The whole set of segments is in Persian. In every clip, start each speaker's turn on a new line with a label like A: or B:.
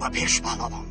A: و پیش پهلوان.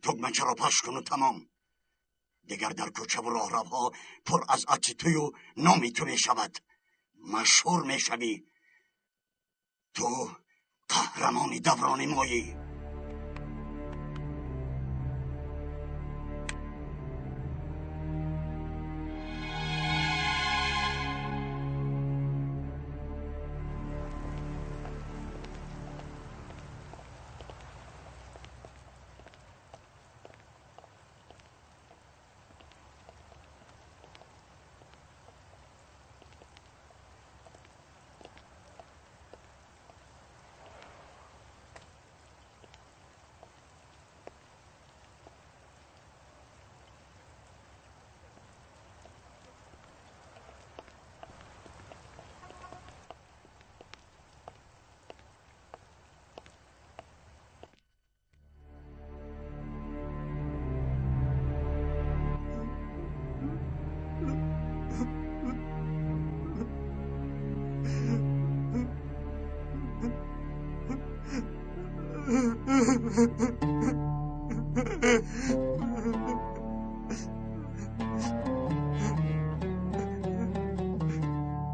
A: تگمنچه را پاش کن و تمام. دیگر در کوچه و راه روها پر از اتیتوی و نامیتونه شود. مشهور میشوی. تو قهرمانی دوران مایی.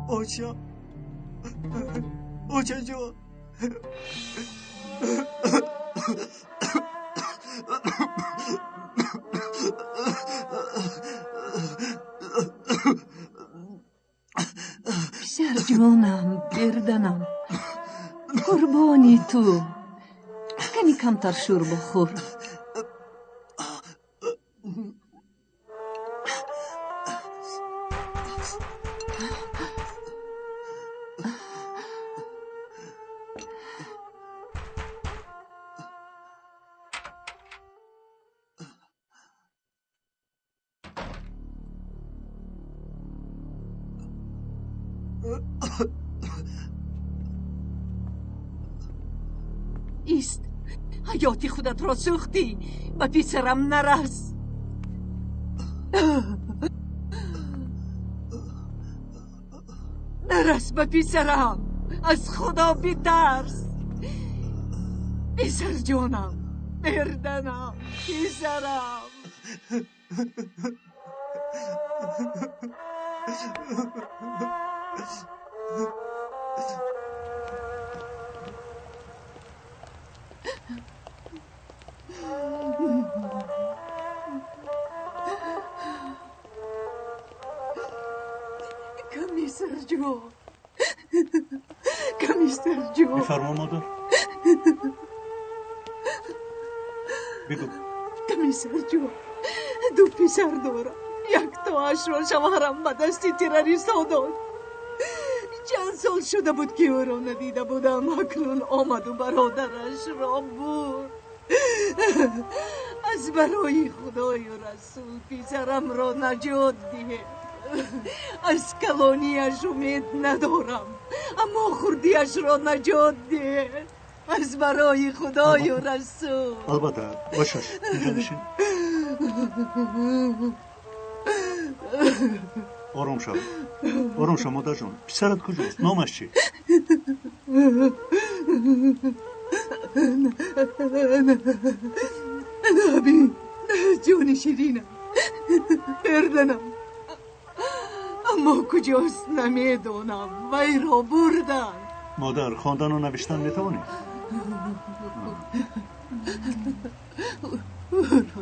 A: اوچا جان
B: پسر جانم گردنم قربانی تو کمی کمتر شور بخور. ایست، حیاتی خودت را سوختی. به پسرم نرس. نرس به پسرم. از خدا بیترس. پسر جانم، گردنم، پسرم. کمیسر جو
C: میفرما مادر. بگو.
B: کمیسر جو دو پسر دارم. یک تاش را شوهرم به دستی تروریست‌ها داد. چند سال شده بود که او را ندیده بودم. اکنون آمد و برادرش را بود. از برای خدای و رسول پسرم را نجات ده. از کلانیش امید ندارم، اما خردیش را نجات ده. از برای خدای و رسول.
C: البته باشش. اینجا بشین. آروم شو. آروم شو مادر جان. پسرت کجاست؟ نامش چی؟
B: نبی جان شیرینم، گردنم. اما کجاست نمیدانم. وی را بردن.
C: مادر خواندن و نوشتن میتوانی؟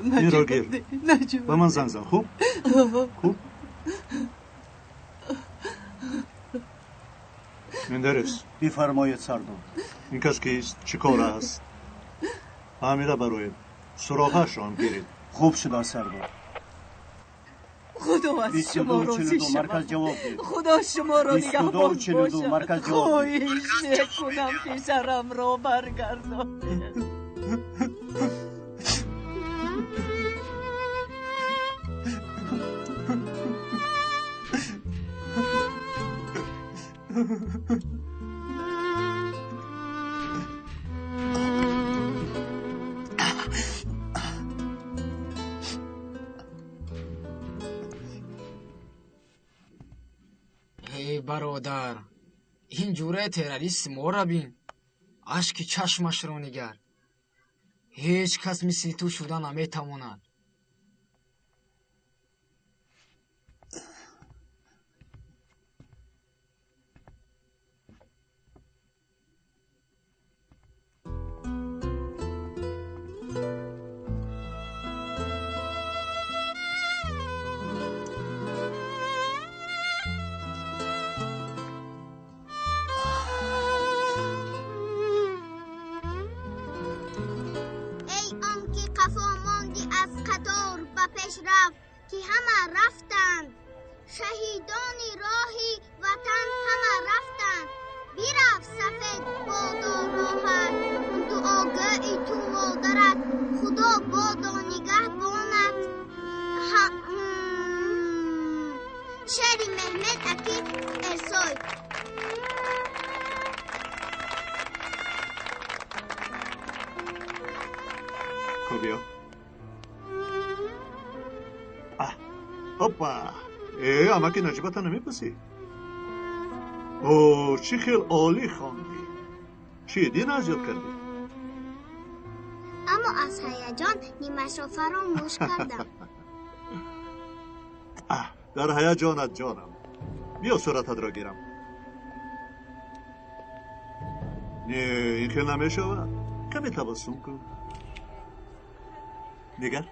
C: این را گیر. به من زنگ زن. خوب؟ خوب؟ مندرس بفرمایید سردار. این کس کیست؟ چی کار است؟ فهمیده برایت. سراغش را هم گیرید. خوب شده سردار.
B: خدا از شما راضی
C: 2242 مرکز
B: شود.
C: جواب ده.
B: خدا شما را نگهبان
C: 2242 مرکز
B: باشد.
C: جواب ده.
B: خواهش میکنم پسرم را برگردان.
D: ای برادر، این جوره تروریست ما را بین. اشک چشمش را نگر. هیچ کس مثل تو شدن نمیتواند.
E: رفت که همه رفتند، شهیدان راهی وطن همه رفتند. بیرفت سفید بادا راحت، دعاگاه تو مادرت، خدا بادا نگهبانت. شعر محمد اکی ارسای.
C: کبیا هپا اما که نجیبت نمیپسی. اوه چی خیلی عالی خواندی. چی دین از یاد کردی؟
E: اما از هیجان نیمش را فراموش کردم.
C: در هیجانت جانم. بیا صورتت را گیرم. نه این که نمیشود. کمی تبسم کن. نگر.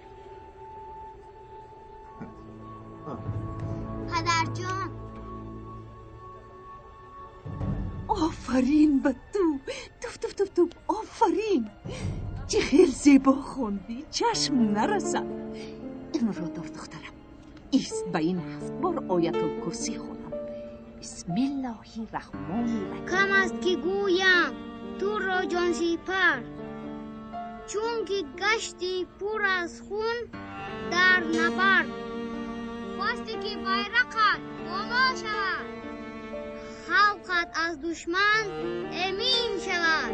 E: پدر جان،
B: آفرین به تو آفرین. چه خیلی زیبا خوندی، چشم نرسد. این را دخترم ایست به این 7 بار آیت الکرسی خونم. بسم الله الرحمن الرحیم.
E: کم است که گویم تو را جان سپر، چون که گشتی پر از خون در نبرد. خواستی که بیرقت بالا شود، خلقت از دشمن امین شود.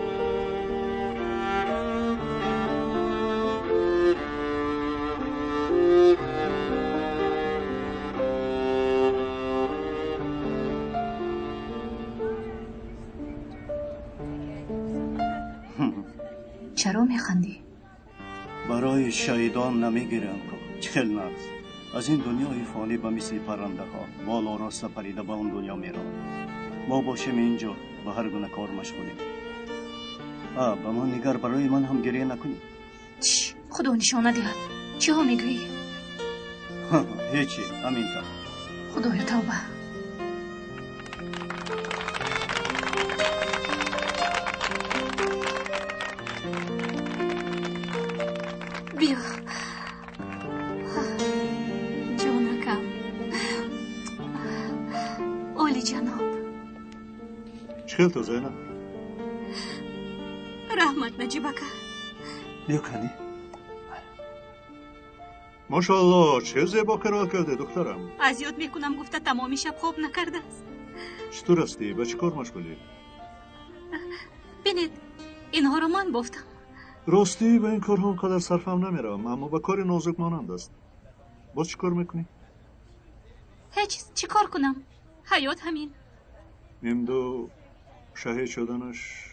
F: چرا میخندی؟
C: برای شهیدان نمیگیرم که چه خیلی نرس. از این دنیای فانی به مثل پرنده ها بالا راسته پریده به اون دنیا میرم. ما باشیم اینجا به هر گونه کار مشغولیم. به من نگر، برای من هم گریه نکنی.
F: خدا نشانه دهد. چی ها میگویی؟
C: هیچی، همینطور.
F: خدایا توبه. بیا جانکم. عالی جناب.
C: چه تو زینب؟
F: رحمت نجیبکه.
C: بیا کنی. ماشاءالله چه زیبا قرائت کرده دخترم.
F: از یاد میکنم گفته تمامی شب خواب نکرده است.
C: چطور هستی؟ به چه کار مشغولی؟
F: بینید اینها رو من بافتم.
C: راستی به این کارها اونقدر صرفم نمیرم، اما به کار نازک مانند است. باز چی کار میکنی؟
F: هیچ چی کار کنم؟ حیات همین.
C: این دو شهید شدنش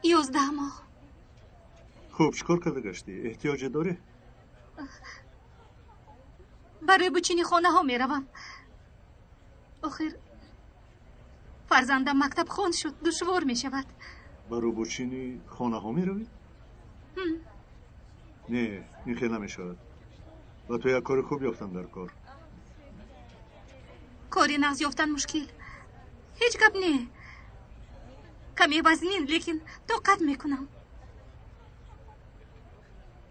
F: 11 ماه.
C: خوب چی کار کرده گشتی؟ احتیاج داری؟
F: برای بچینی خانه ها میروم. آخر فرزندم مکتب خوان شد، دشوار می شود.
C: برای بچینی خانه ها میروی؟ نه این خیلی نمیشود. و تو یک کار خوب یافتن در کار.
F: کاری نغز یافتن مشکل هیچ گپ نه. کمی وزنین لیکن طاقت میکنم.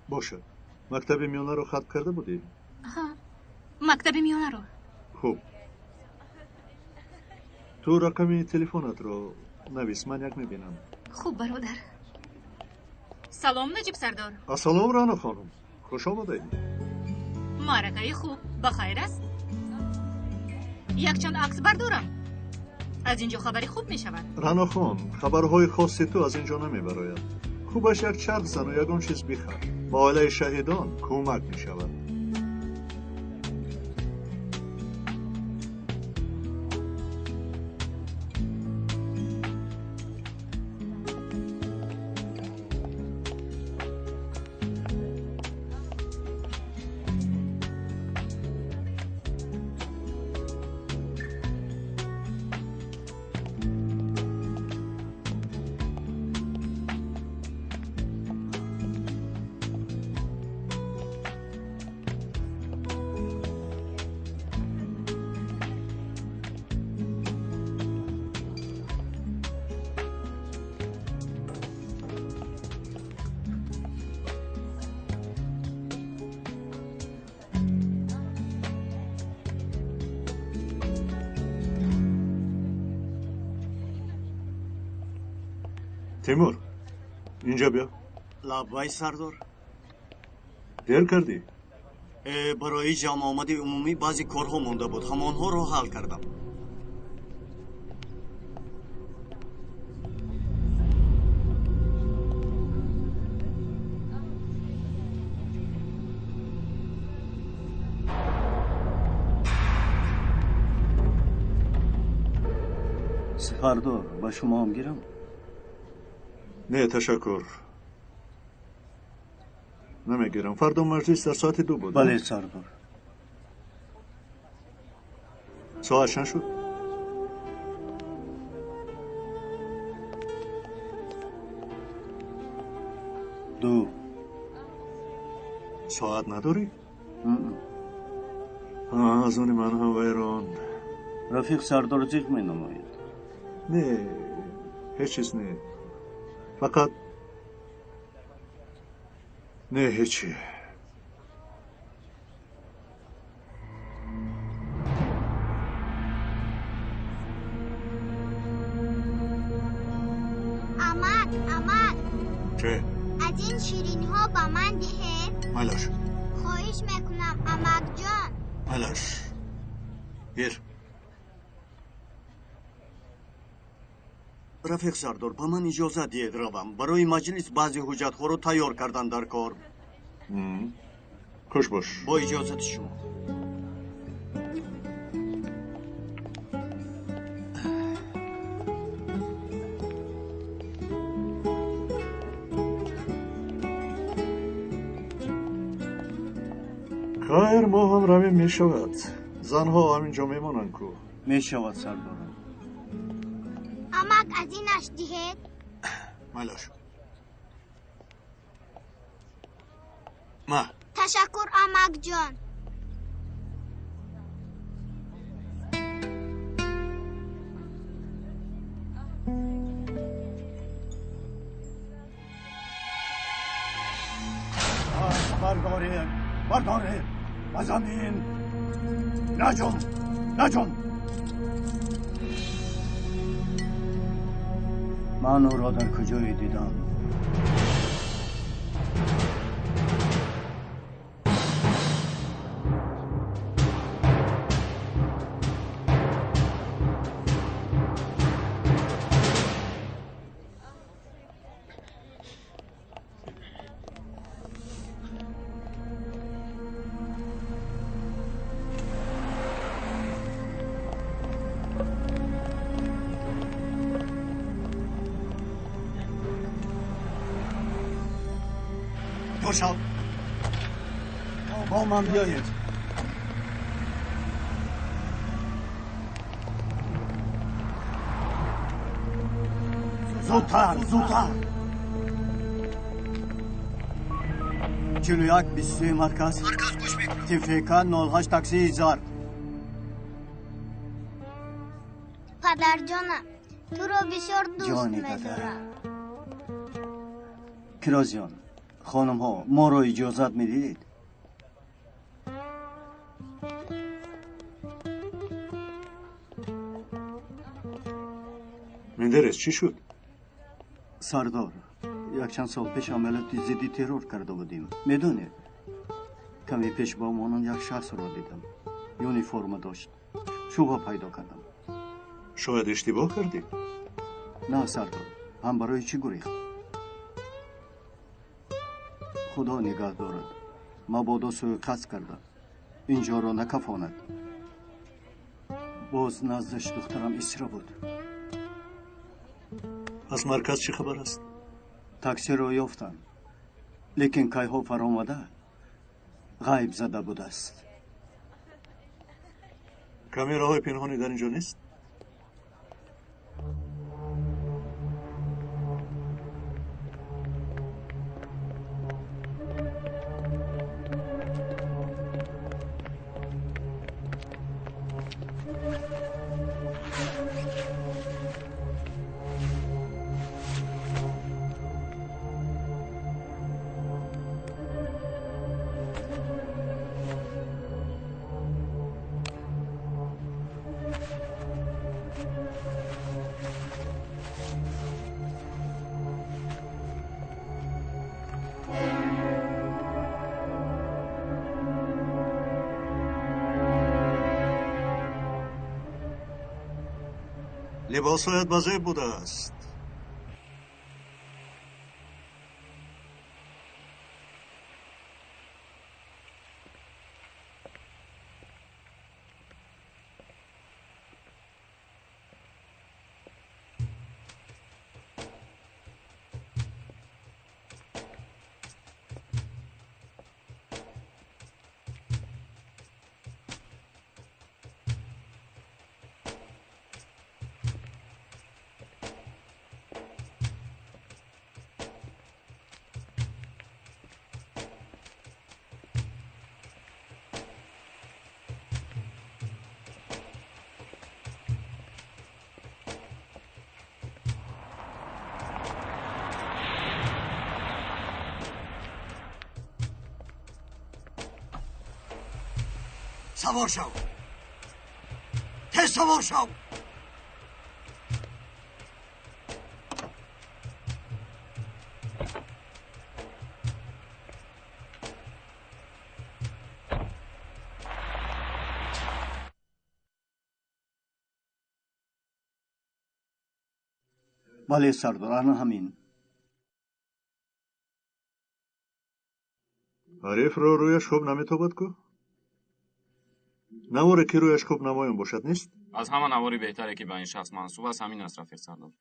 C: باشه. مکتب میانه رو ختم کرده بودی؟
F: ها. مکتب میانه رو.
G: خوب. تو رقم تلفنت رو نویس، من یک میبینم.
F: خوب برادر. سلام نجیب سردار.
G: سلام رانا خانم، خوش آمدید.
F: معرکه خوب بخیر است. یک چند عکس بردارم. از اینجا خبری خوب می شود.
G: رانا خان، خبرهای خاصی تو از اینجا نمی براید. خوبش یک چرخ زن و یکم چیز بخر. با علیه شهیدان کمک می شود. تیمور، اینجا بیا.
C: لبای سردار.
G: دیر کردی؟
C: برای جمع آمد عمومی بعضی کارها مونده بود، همانها رو حل کردم. سردار با شما هم گیرم؟
G: نه تشکر، نمیگیرم. فردا مجلس در ساعت 2 بود.
C: بله سردار.
G: ساعت چند شد؟
C: دو.
G: ساعت نداری؟ از آن من هم ویران.
C: رفیق سردار جیغ می نماید.
G: نه هیچ چیز نه، فقط نه هیچی.
E: امد
G: چه؟
E: از این شیرینی ها با من ده.
G: ملش
E: خواهش میکنم امد جان.
G: ملش گیر.
C: رفیق سردار با من اجازه دید روم. برای مجلس بعضی حجت ها رو تیار کردن در کار.
G: خوش باش.
C: با اجازت شما.
G: خیر ما هم رویم می شود. زنها همینجا میمانند کو.
C: می شود سردار.
E: امد از اینش دهید.
G: ملش
C: ما
E: تشکر امد جان.
C: برداره و زمین. نجم من او را در کجایی دیدم؟ شو با من بیایید. زودتر 41 23 مرکز گوش میکنم. تفریقا 08 تاکسی ایجار.
E: پدر جانم تو رو بسیار دوست
C: جانی
E: می‌دارم.
C: پدر. کراز جان، خانم ها ما رو اجازت میدید؟
G: مندرس چی شد؟
C: سردار یک چند سال پیش عملیات ضد ترور کرده بودیم. میدونی کمی پیش با مانان یک شخص را دیدم. یونیفرم داشت. شبهه پیدا کردم.
G: شاید اشتباه کردی؟
C: نه سردار، هم برای چی گریخت؟ خدا نگاه دارد. مبادا سوءقصد کرده. اینجا را نکفاند. باز نزدش دخترم اسیرا بود.
G: از مرکز چی خبر است؟
C: تاکسی را یافتند. لیکن کیها فرآمده غیب زده بوده است.
G: کامیراهای پنهانی در اینجا نیست؟ لباسهایت بزرگ بوده است.
A: سوار شو. تست سوار شو.
C: بله سردار، الان همین.
G: عارف رو رویش خوب نمیتابد کو؟ نواره که رویش خوب نمایان باشد نیست؟
H: از همه نواری بهتره که به این شخص منصوب است همین است رفیق سردار.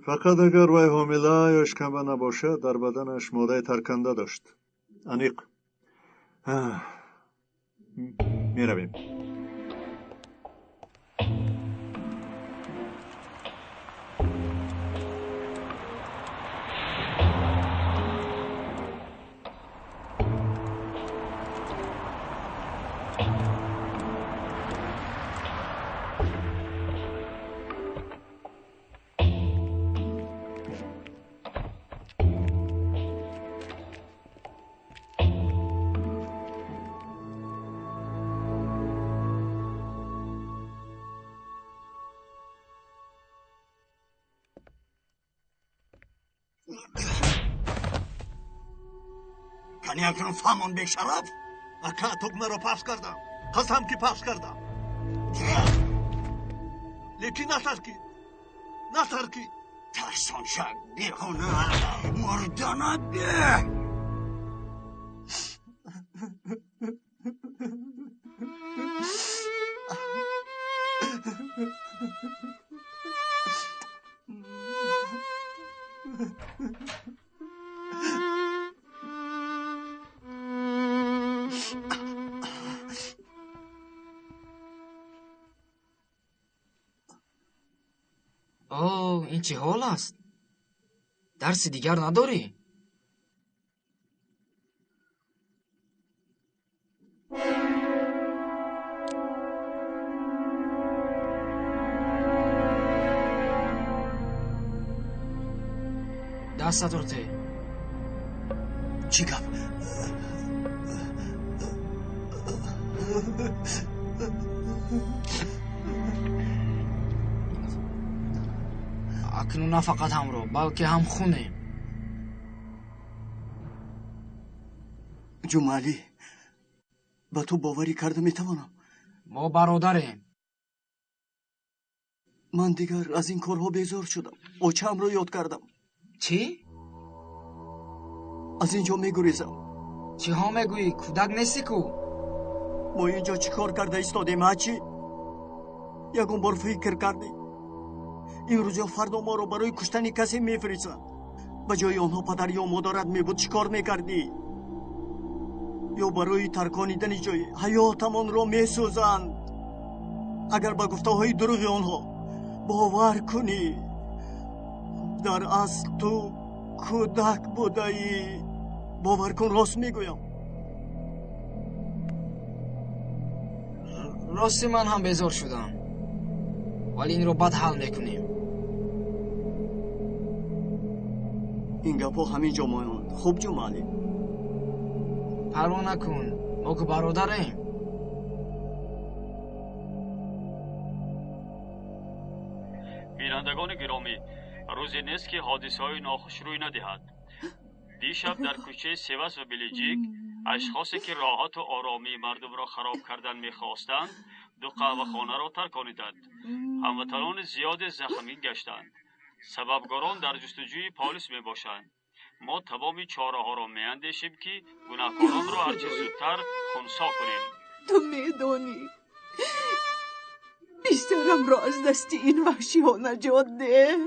G: فقط اگر وی حامله یا اشکمبه نباشد در بدنش ماده ترکنده داشت. انیق می رویم.
A: کنی اکنون فهمون به شرف؟
G: اکا تکمه رو پخش کردم. قسم که پخش کردم. لیکن نترکی
A: ترسان شد بیخونه مردانه به
D: اوه این چه حال است؟ درس دیگر نداری؟ دستت رو ته.
A: چی گفت؟
D: акнун на фақат ҳамро балки ҳам хунем.
C: ҷумалӣ, ба ту боварӣ карда метавонам?
D: мо бародарем.
C: ман дигар аз ин корҳо безор шудам. очаамро ёд кардам.
D: чӣ?
C: аз ин ҷо мегурезам.
D: чиҳо мегӯӣ? кӯдак нестӣ кӯ?
C: мо ин ҷо чӣ кор карда истодем ачи? ягон бор фикр кардӣ? имрӯз ё фардо моро барои куштани касе мефиристанд. ба ҷои онҳо падар ё модарат мебуд чӣ кор мекардӣ? ё барои тарконидани ҷои ҳаётамонро месӯзанд. агар ба гуфтаҳои дурӯғи онҳо бовар кунӣ, дар асл ту кӯдак будаӣ. бовар кун, рост мегӯям.
D: рости ман ҳам безор шудам, вале инро баъд ҳал мекунем.
C: ин гапҳо ҳамин ҷо моянд. хуб ҷумалӣ,
D: парво накун, мо ку бародарем.
I: бинандагони гиромӣ, рӯзе нест ки ҳодисаҳои нохуш рӯй надиҳад. дишаб дар кӯчаи севас ва белиҷик ашхосе ки роҳату оромии мардумро хароб кардан мехостанд, ду қаҳвахонаро таркониданд. ҳамватанони зиёде захмин гаштанд. сабабгорон дар ҷустуҷӯи полис мебошанд. мо тамоми чораҳоро меандешем ки гунаҳкоронро ҳарчи зудтар хунсо кунем.
B: ту медонӣ бисарамро аз дасти ин ваҳшиҳо наҷот деҳ.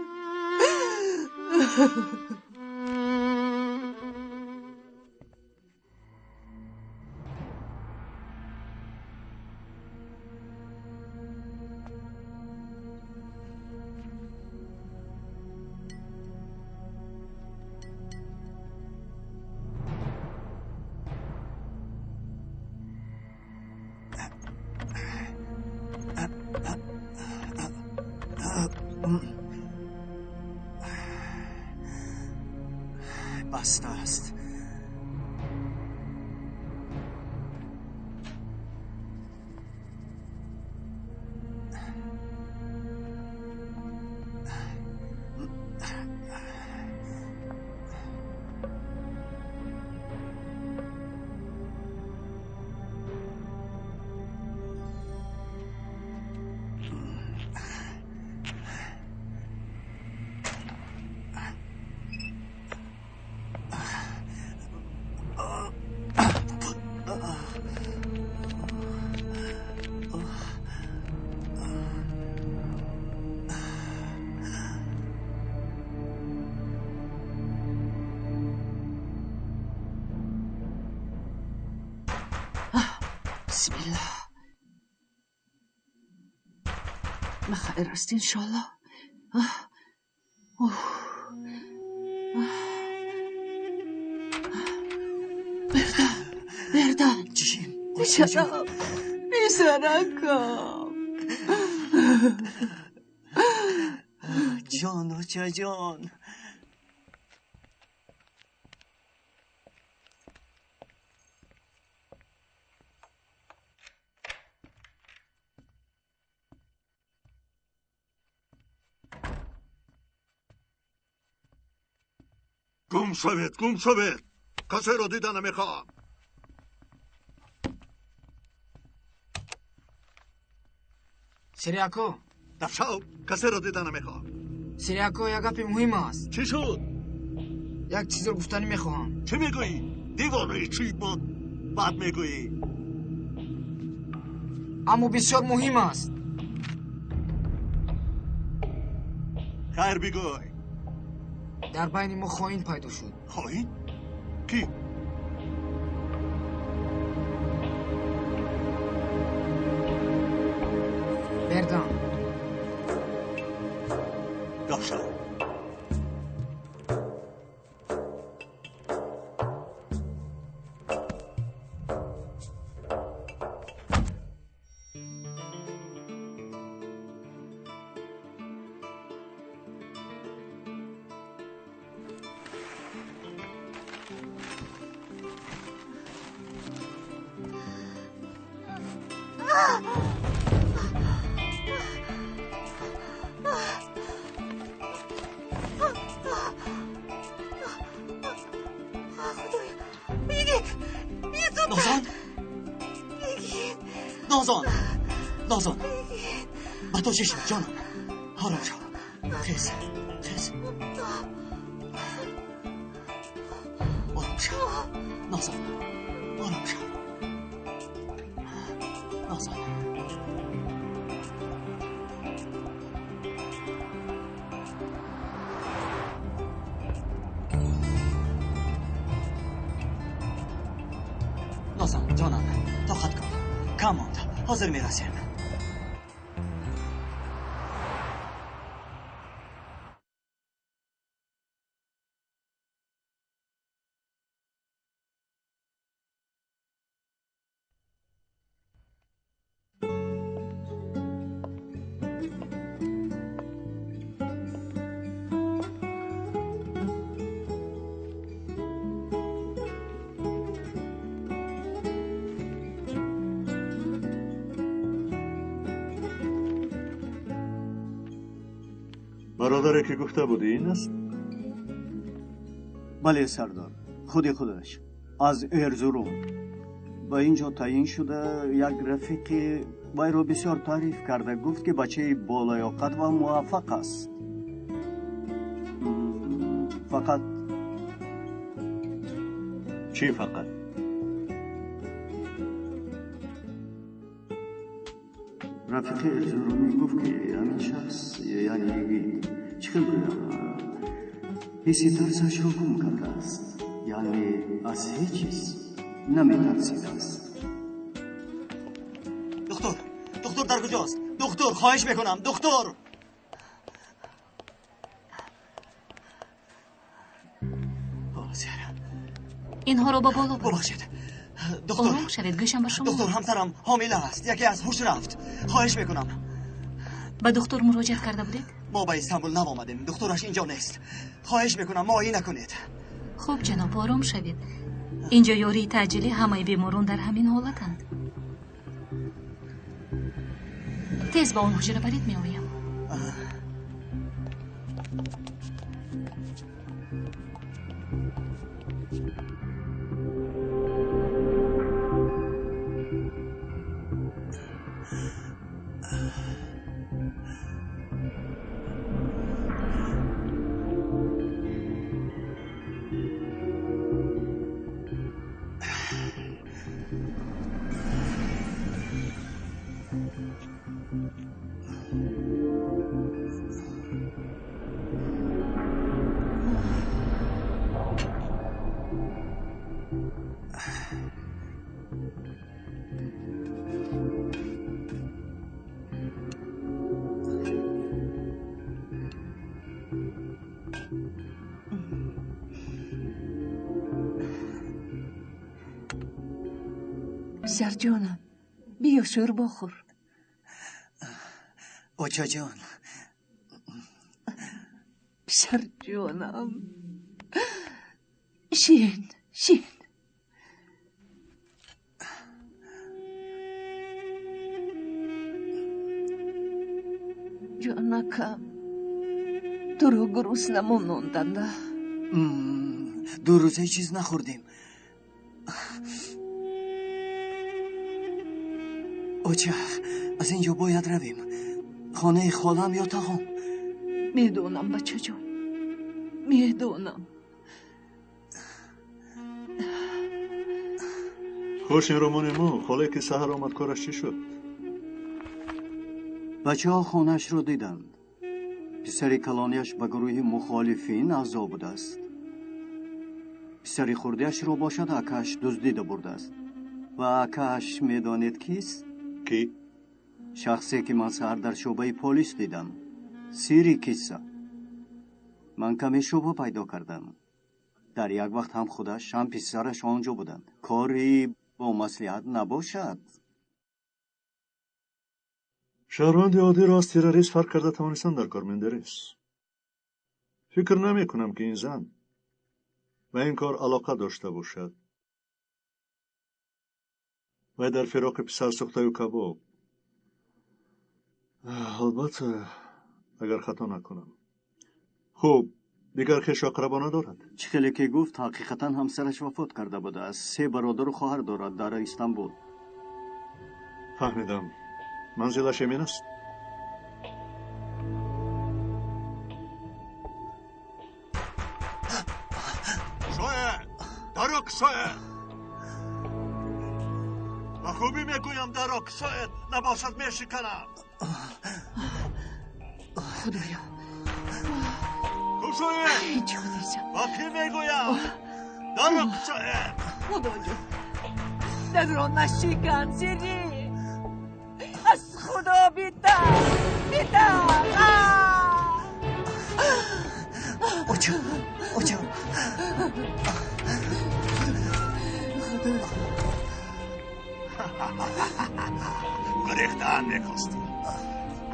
C: баста аст.
B: бисмилlah. بخیر است انشالله. بردن
C: چشیم
B: بیسرکم
C: جان و چه جان.
G: گم شوید. کسی رو دیدن نمیخوام.
D: سریاکو
G: دفشاو، کسی رو دیدن نمیخوام.
D: سریاکو یک گپی مهم است.
G: چی شد؟
D: یک چیز رو گفتنی میخواهم.
G: چی میگویی؟ دیوانه چی بود؟ بعد میگویی؟
D: اما بسیار مهم است.
G: خیر بگوی.
D: در بین ما خائن پیدا شد.
G: خائن؟ کی؟
D: بردم.
G: دفشاو.
J: نازان نازان با تو چی شد جانم؟ آرام شو خیز آرام شو نازان آرام شو نازان نازان جانم طاقت کن کم ماند حاضر میرسیم
G: برادره که گفته بودی این است؟
C: بله سردار، خودش از ارزروم با اینجا تعیین شده. یک رفیق وی را بسیار تعریف کرده، گفت که بچه بالیاقت و موفق است. فقط
G: چی فقط؟
C: رفیق ارزرومی گفت که همین شخص یعنی چه بگویم حسی ترسش رو گم کرده است، یعنی از هیچ چیز نمی‌ترسیده است.
J: دکتر در کجاست؟ دکتر خواهش میکنم دکتر.
F: اینها رو با بالا برو.
J: ببخشید دکتر.
F: آرام شوید گوشم به شما.
J: دکتر همسرم حامله است، یکی از هوش رفت. خواهش میکنم.
F: به دکتر مراجعه کرده بودید؟
J: ما به استانبول نآمدیم، دکترش اینجا نیست. خواهش میکنم معاینه نکنید.
F: خوب جناب آرام شوید. اینجا یاری تعجیلی همه بیماران در همین حالتند. تیز با اون حجره برید میآیم.
B: پسر جانم بیا شور بخور.
J: اوچا جان.
B: پسر جانم شین جانکم تو رو گرسنه ماندنده.
J: 2 روزه چیز نخوردیم. اوچه از اینجا باید رویم. خانه خالم یا تاهم.
B: میدونم بچه جان میدونم.
G: خوش این رومانیمو خاله که سهر آمد کارش چی شد؟
C: بچه ها خانهش رو دیدند. پسر کلانیش به گروه مخالفین اعضا بوده است. پسر خردهش رو باشد اکش دزدیده برده است. و اکش میدانید کیست؟
G: کی؟
C: شخصی که من سهر در شعبه پلیس دیدم. سیری کیسا. من کمی شبه پیدا کردم. در یک وقت هم خودش هم پسرش آنجا بودند. کاری با مصلحت نباشد.
G: شهروند عادی را از تروریست فرق کرده توانستن در کار مندرس. فکر نمی کنم که این زن به این کار علاقه داشته باشد. و در فراق پسر سوخته و کباب. البته اگر خطا نکنم. خوب دیگر خویش اقربا ندارد؟
C: چخیلی که گفت حقیقتا همسرش وفات کرده بوده است. 3 برادر و خواهر دارد در استانبول.
G: فهمیدم. منزلش امین است؟ شاید دارک شاید و خوبی میگویم دارک شاید نباشد میشکنم.
B: خدایا
G: شاید
B: هیچ خودشم
G: و کی میگویم دارک شاید
B: خدایا در را نشکن سری از خدا بیتر
J: اوچو
G: گریختن میخواستی؟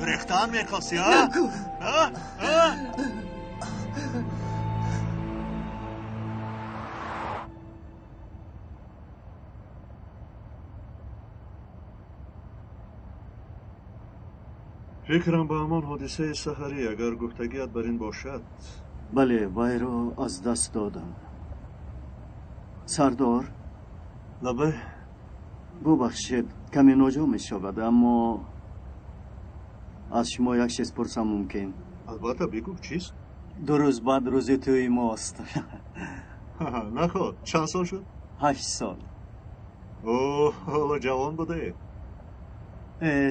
G: گریختن میخواستی ها؟
B: نگو
G: فکرم با همان حادثه سحری اگر گفتگیت بر این باشد.
C: بله وای را از دست دادم. سردار
G: لبه
C: ببخشید کمی ناجا می شود اما از شما یک چیز پرسم ممکن؟
G: البته بگو چیست؟
C: 2 روز بعد روز توی ماست.
G: نخواد چند سال شد؟
C: 8 سال.
G: اوه حالا جوان بوده.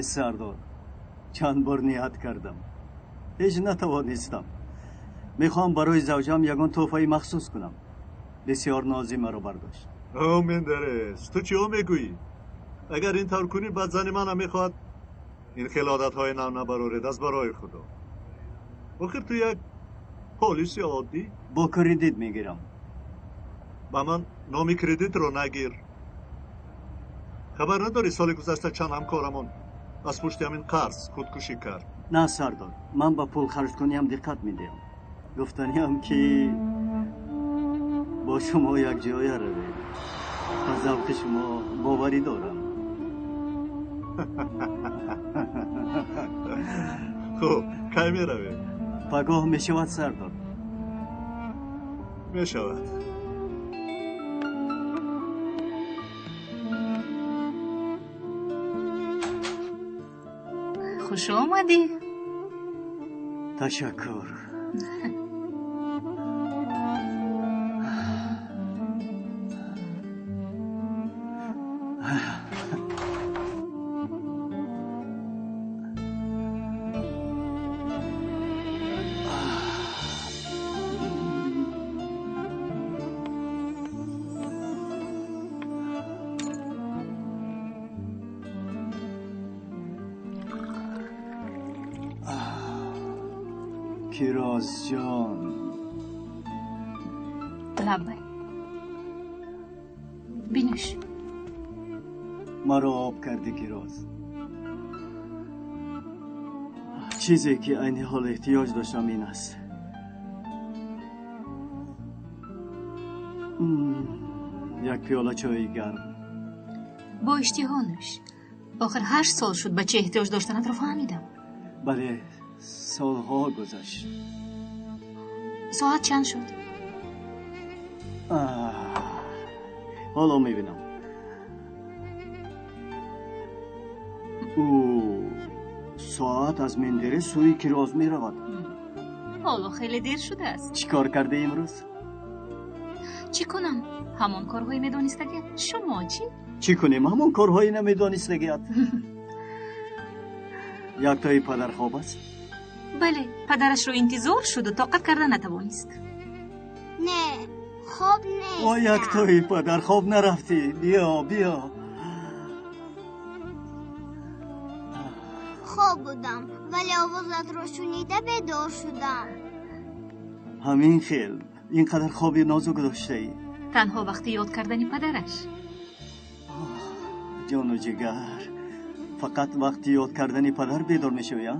C: سردار چند بار نیت کردم هیچ نتوانستم. میخوام برای زوجم یگان تحفه مخصوص کنم. بسیار نازی مرا برداشت.
G: من درست تو چی ها میگویی؟ اگر این طور کنی بعد زن من هم میخواد این خیلادت های نو نبرارد از برای خدا. بخیر تو یک پلیسی عادی
C: با کردیت میگیرم.
G: با من نامی کردیت رو نگیر. خبر نداری سال گذشته چند همکارمون از پشت همین قرض خودکشی کرد؟
C: نه سردار من با پول خرج کنیم دقت میدیم. گفتنیم که با شما یک جای رویم. از ذوق شما باوری دارم.
G: خب کی می روی؟
C: پگاه می شود سردار.
G: می شود.
F: خوش آمدی.
C: تشکر. کیراز جان
F: لبه بینش
C: مرا آب کردی کیراز. چیزی که این حال احتیاج داشتم این است. یک پیاله چای گرم.
F: با اشتها نوش. آخر 8 سال شد بچه احتیاج داشتنت رو فهمیدم.
C: بله سالها گذشت.
F: ساعت چند شد؟
C: حالا میبینم. او ساعت از مندره سوی کیراز میرود.
F: حالا خیلی دیر شده است.
C: چی کار کرده امروز؟
F: چی کنم؟ همون کارهایی میدانستگی. شما
C: چی کنیم؟ همون کارهایی نمیدانستگی. یک تایی پدر خواب است؟
F: بله پدرش رو انتظار شد و طاقت کردن نتوانست.
E: نه خواب نیست.
C: او یک تایی پدر خواب نرفتی. بیا
E: خواب بودم ولی آوازت رو شنیده بیدار شدم.
C: همین خیل اینقدر خوابی نازک داشته ای؟
F: تنها وقتی یاد کردنی پدرش.
C: جان و جگر فقط وقتی یاد کردنی پدر بیدار میشوی؟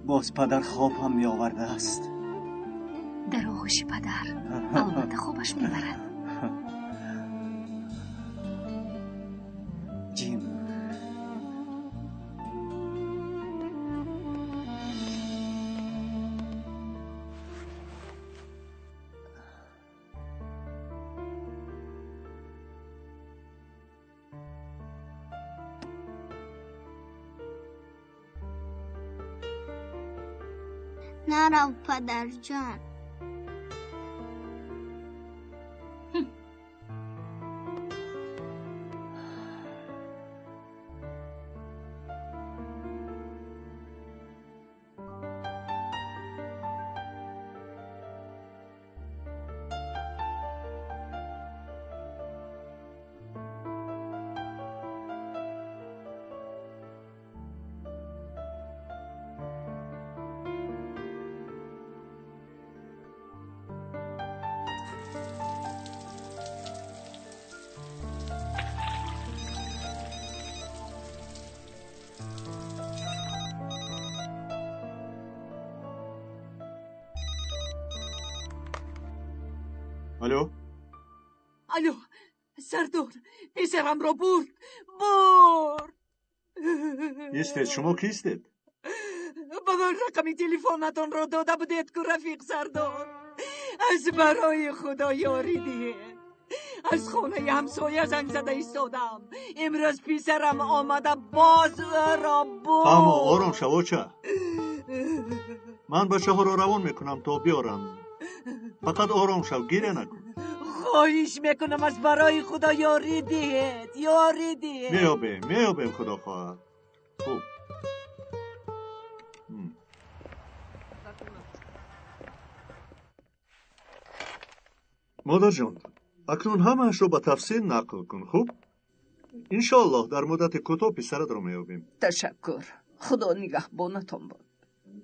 C: باز پدر خواب هم می آورده است.
F: در آغوش پدر البته خوابش میبرد.
C: جیم
E: نرو پدر جان.
G: الو
B: الو سردار پسرم را برد.
G: ایستید. شما کیستید؟
B: به من رقم تلفنتان را داده بودید که رفیق سردار از برای خدا یاری دید. از خانه همسایه زنگ زده ایستادم. امروز پسرم آمده باز را برد.
G: فهمو آرام شو چه؟ من بچه ها را روان میکنم تا بیارم. فقط آرام شو، گیره نکن.
B: خواهش میکنم از برای خدا یاری دید.
G: میابیم خدا خواهد. خوب. مادر جان، اکنون همه‌اش رو با تفصیل نقل کن. خوب؟ انشالله در مدت کوتاه پسرت رو میابیم.
B: تشکر. خدا نگهبانتان باد.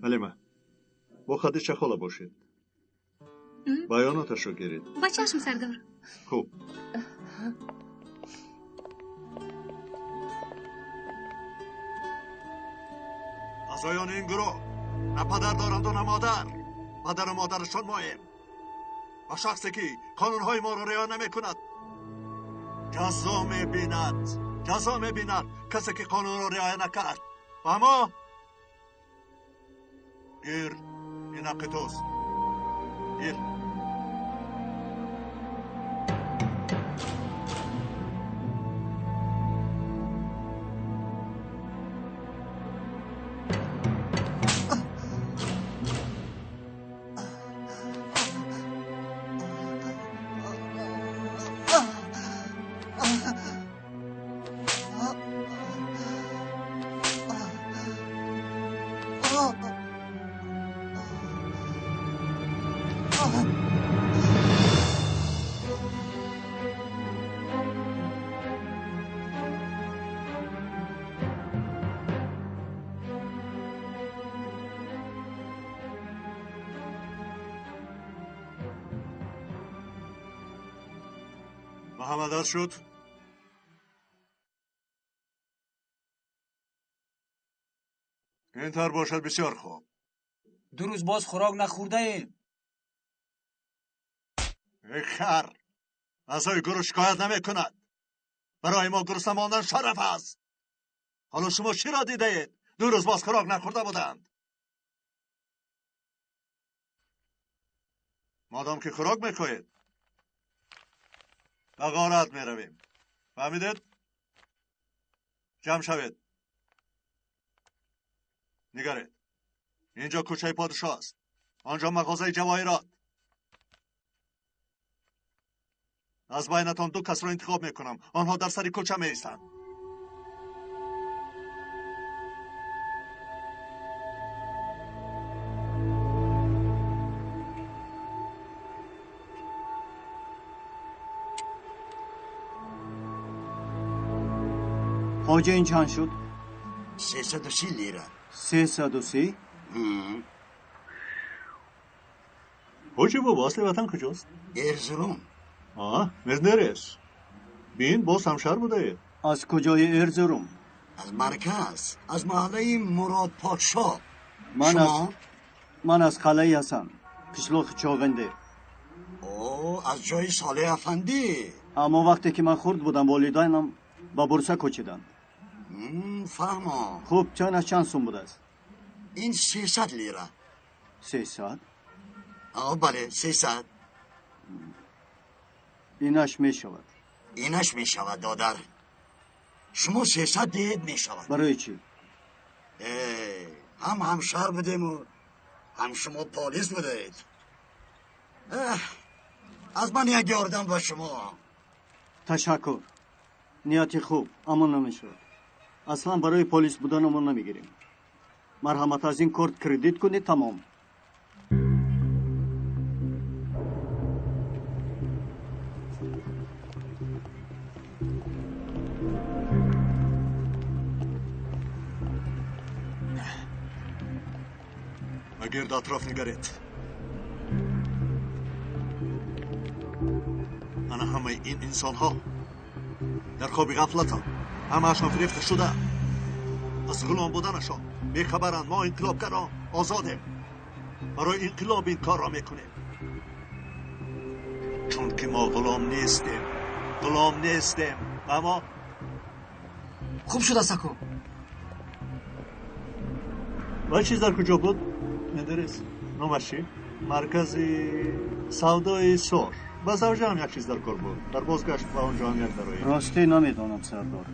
G: حلیمه، با خدیجه خاله باشید. بیاناتش رو گیرید.
F: با چشم سردار.
G: خوب. اعضایان این گروه نه پدر دارند و نه مادر. پدر و مادرشان ماییم. و شخصی که قانونهای ما را رعایت نمی‌کند جزا می‌بیند. کسی که قانون را رعایت نکرد. اما گیر، این حق توست. گیر. محمد شد. اینطور باشد بسیار خوب.
J: 2 روز باز خوراک نخورده ایم.
G: ای خر، اعضای گروه شکایت نمی کند. برای ما گرسنه ماندن شرف است. حالا شما چی را دیده اید؟ 2 روز باز خوراک نخورده بودند. مادام که خوراک میخواهید به غارت میرویم. فهمیدید؟ جمع شوید. نگرید. اینجا کوچه پادشاه است. آنجا مغازه جواهرات. از بینتان 2 کس را انتخاب میکنم. آنها در سر کوچه میایستند.
C: خواجه این چند شد؟
A: 330 لیره.
C: 330؟
G: حاجی بابا اصل وطن کجاست؟
A: ارزروم.
G: مردنرس. بین باز همشهر بوده.
C: از کجای ارزروم؟
A: از مرکز، از محله مراد پادشاه.
C: من از خاله هستم. قشلوق چاغنده.
A: او از جای صالح افندی.
C: اما وقتی که من خرد بودم والدینم با بورسا کوچیدن.
A: فهمم.
C: خوب چند سوم بوده است؟
A: این 300 لیره.
C: 300؟
A: بله 300.
C: اینش می شود.
A: اینش می شود دادر. شما 300 دید می شود.
C: برای چی؟
A: هم همشهر بودیم و هم شما پلیس بودید. از من یک یاردم به شما.
C: تشکر. نیتی خوب اما نمیشه. اصلا برای پلیس بودنمون نمیگیریم. مرحمت از این کارت کردیت کنید تمام.
G: گرد اطراف نگرید. انا همه این انسان ها در خواب غفلتان، همه اشان فریفته شده. از غلام بودنشان بیخبرند. ما انقلابگران آزادیم. برای انقلاب این کار را میکنیم. چون که ما غلام نیستیم. اما
D: خوب شده سکو.
G: و چیز در کجا بود؟ ندرس. نامش چی؟ مرکزی سودای سور. با زوجه هم یک چیز در کار بود. در بازگشت با اونجا هم یک درایی.
C: راستی نمیدانم سردار.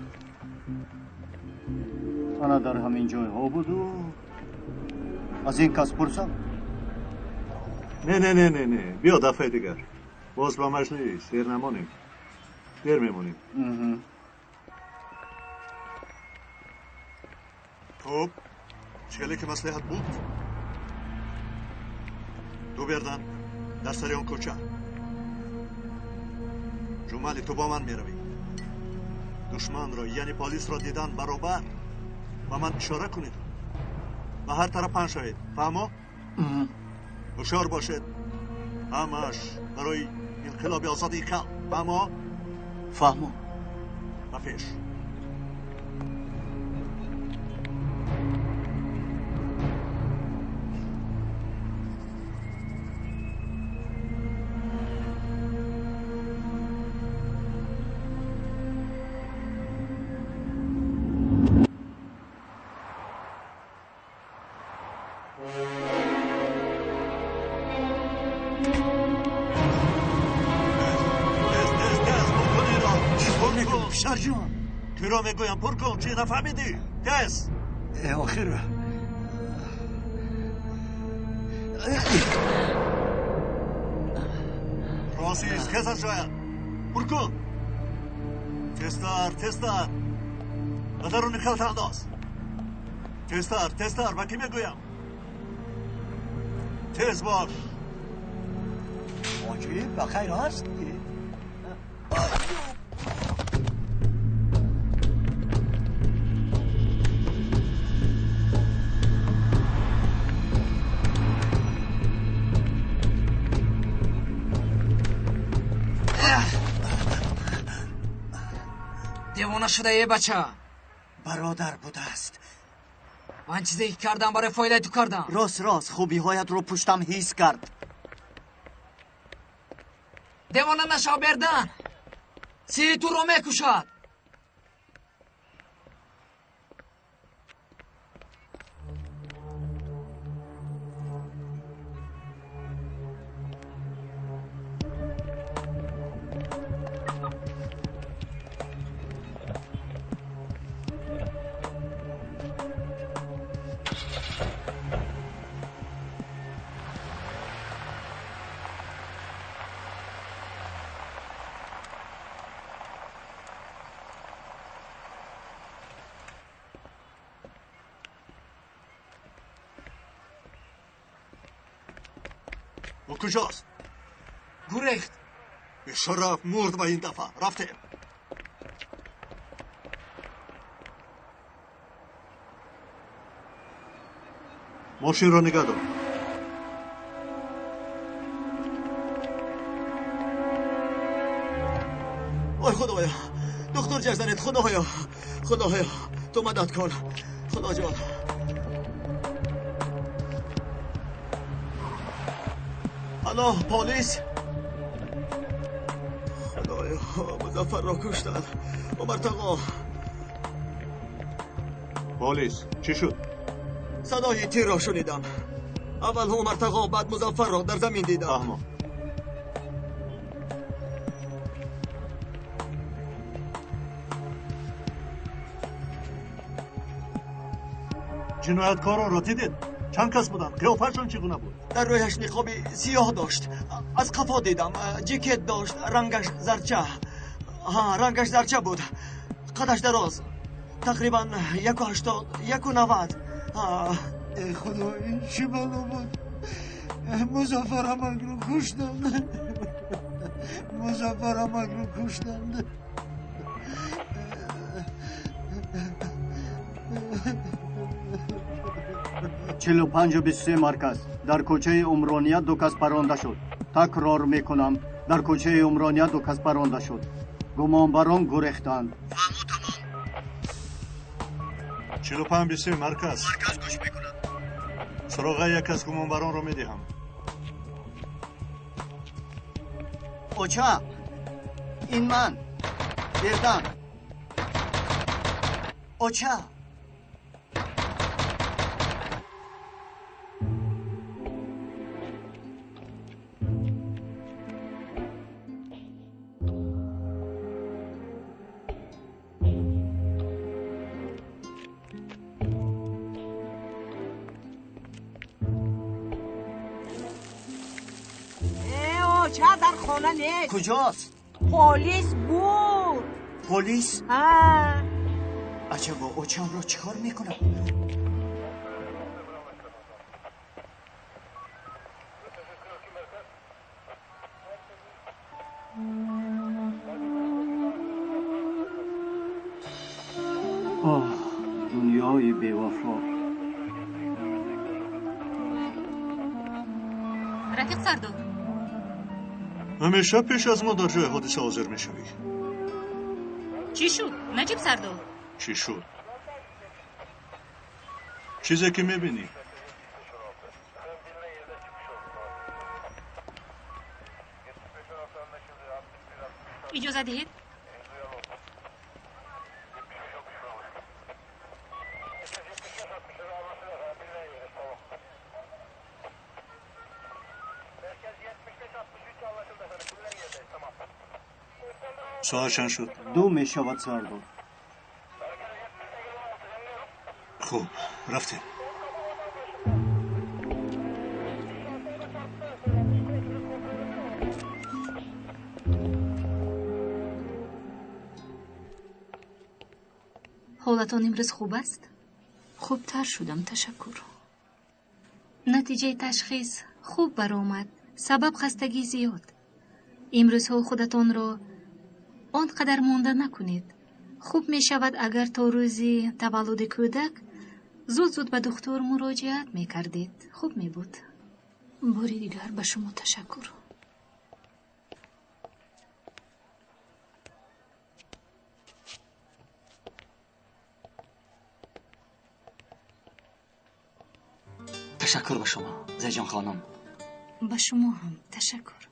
C: انا در همین جای ها بود و از این کس پرسم.
G: نه بیا دفعه دیگر. باز با مجلس دیر نمانیم. دیر میمونیم. خب چگلی که مصلحت بود دو بردن در سر آن کوچه. جمالی تو با من میروی. دشمن را یعنی پلیس را دیدن برابر و من اشاره کنید. به هر طرف پنج شوید. فهمو؟ هوشیار باشید. همش برای انقلاب آزادی خلق. فهمو؟
C: فهمو.
G: بفیش. تو را میگویم پر کن. چی نفهمیدی؟ تست
A: آخر
G: راسیز کسا شاید پر کن. تستر بدرون خلط انداز. تستر با کی میگویم؟ تست باش.
A: آجی بخیر هست.
D: دیوانه شده یه بچه.
A: برادر بوده است.
D: من چیزی که کردم برای فایده تو کردم.
A: راست خوبی هایت رو پشتم حس کرد.
D: دیوانه نشا بردن. سی تو رو میکشد.
G: و کجاست؟
D: گریخت.
G: به شرف مرد با این دفعه. رفته. ماشین را نگاه دار.
A: وای خدایا، دکتر جزنت. خدایا تو مدد کن. خدا جان.
J: الو پلیس. خدایا مظفر را کشتن. عمرتقا
G: پلیس چی شد؟
J: صدای تیر را شنیدم. اول عمرتقا بعد مظفر را در زمین دیدم.
G: احمق. جنایتکاران را دیدید؟ چند کس بودن؟ قیافه‌شان چگونه بود؟
J: در رویش نقابی سیاه داشت. از قفا دیدم. جیکت داشت. رنگش زرچه. رنگش زرچه بود. قدش دراز. تقریبا 1.80 1.90.
C: ای خدا این چی بالا بود؟ مظفر امک رو کشتند. مظفر امک رو کشتند. 45-23 مرکز در کوچه عمرانیت 2 کس پرانده شد. تکرار میکنم در کوچه عمرانیت 2 کس پرانده شد. گمانبران گریختند.
G: 45-23 مرکز
C: گوش میکنم.
G: سراغ یک از گمانبران را میدهم.
C: اوچا این من گردم. اوچا
B: اوچا در خانه نیست.
C: کجاست؟
B: پلیس بود.
C: پلیس؟
B: ها
C: عجبا اوچام را چیکار میکنم؟ آه دنیای بیوفا.
F: رفیق سردو
G: همیشه پیش از ما در جای حادثه حاضر میشوی.
F: چی شد نجیب سردو؟
G: چی شد؟ چیزی که میبینی.
F: اجازه دهید.
G: ساعت چند شد؟
C: 2 میشود سردار.
G: خوب رفتیم.
F: حالتان امروز خوب است؟ خوبتر شدم تشکر. نتیجه تشخیص خوب برآمد. سبب خستگی زیاد. امروزها خودتان را آنقدر مانده نکنید. خوب می شود اگر تا روزی تولد کودک زود زود به دکتر مراجعت می کردید. خوب می بود. باری دیگر به شما تشکر.
J: تشکر به شما زیجان خانم.
F: به شما هم تشکر.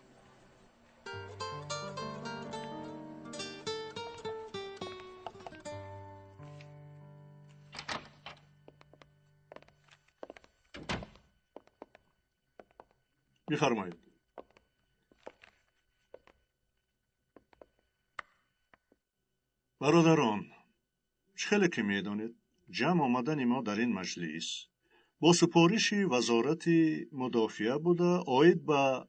G: میفرمایید. برادران خیلی که میدانید جمع آمدن ما در این مجلس با سپارش وزارت مدافعه بوده آید به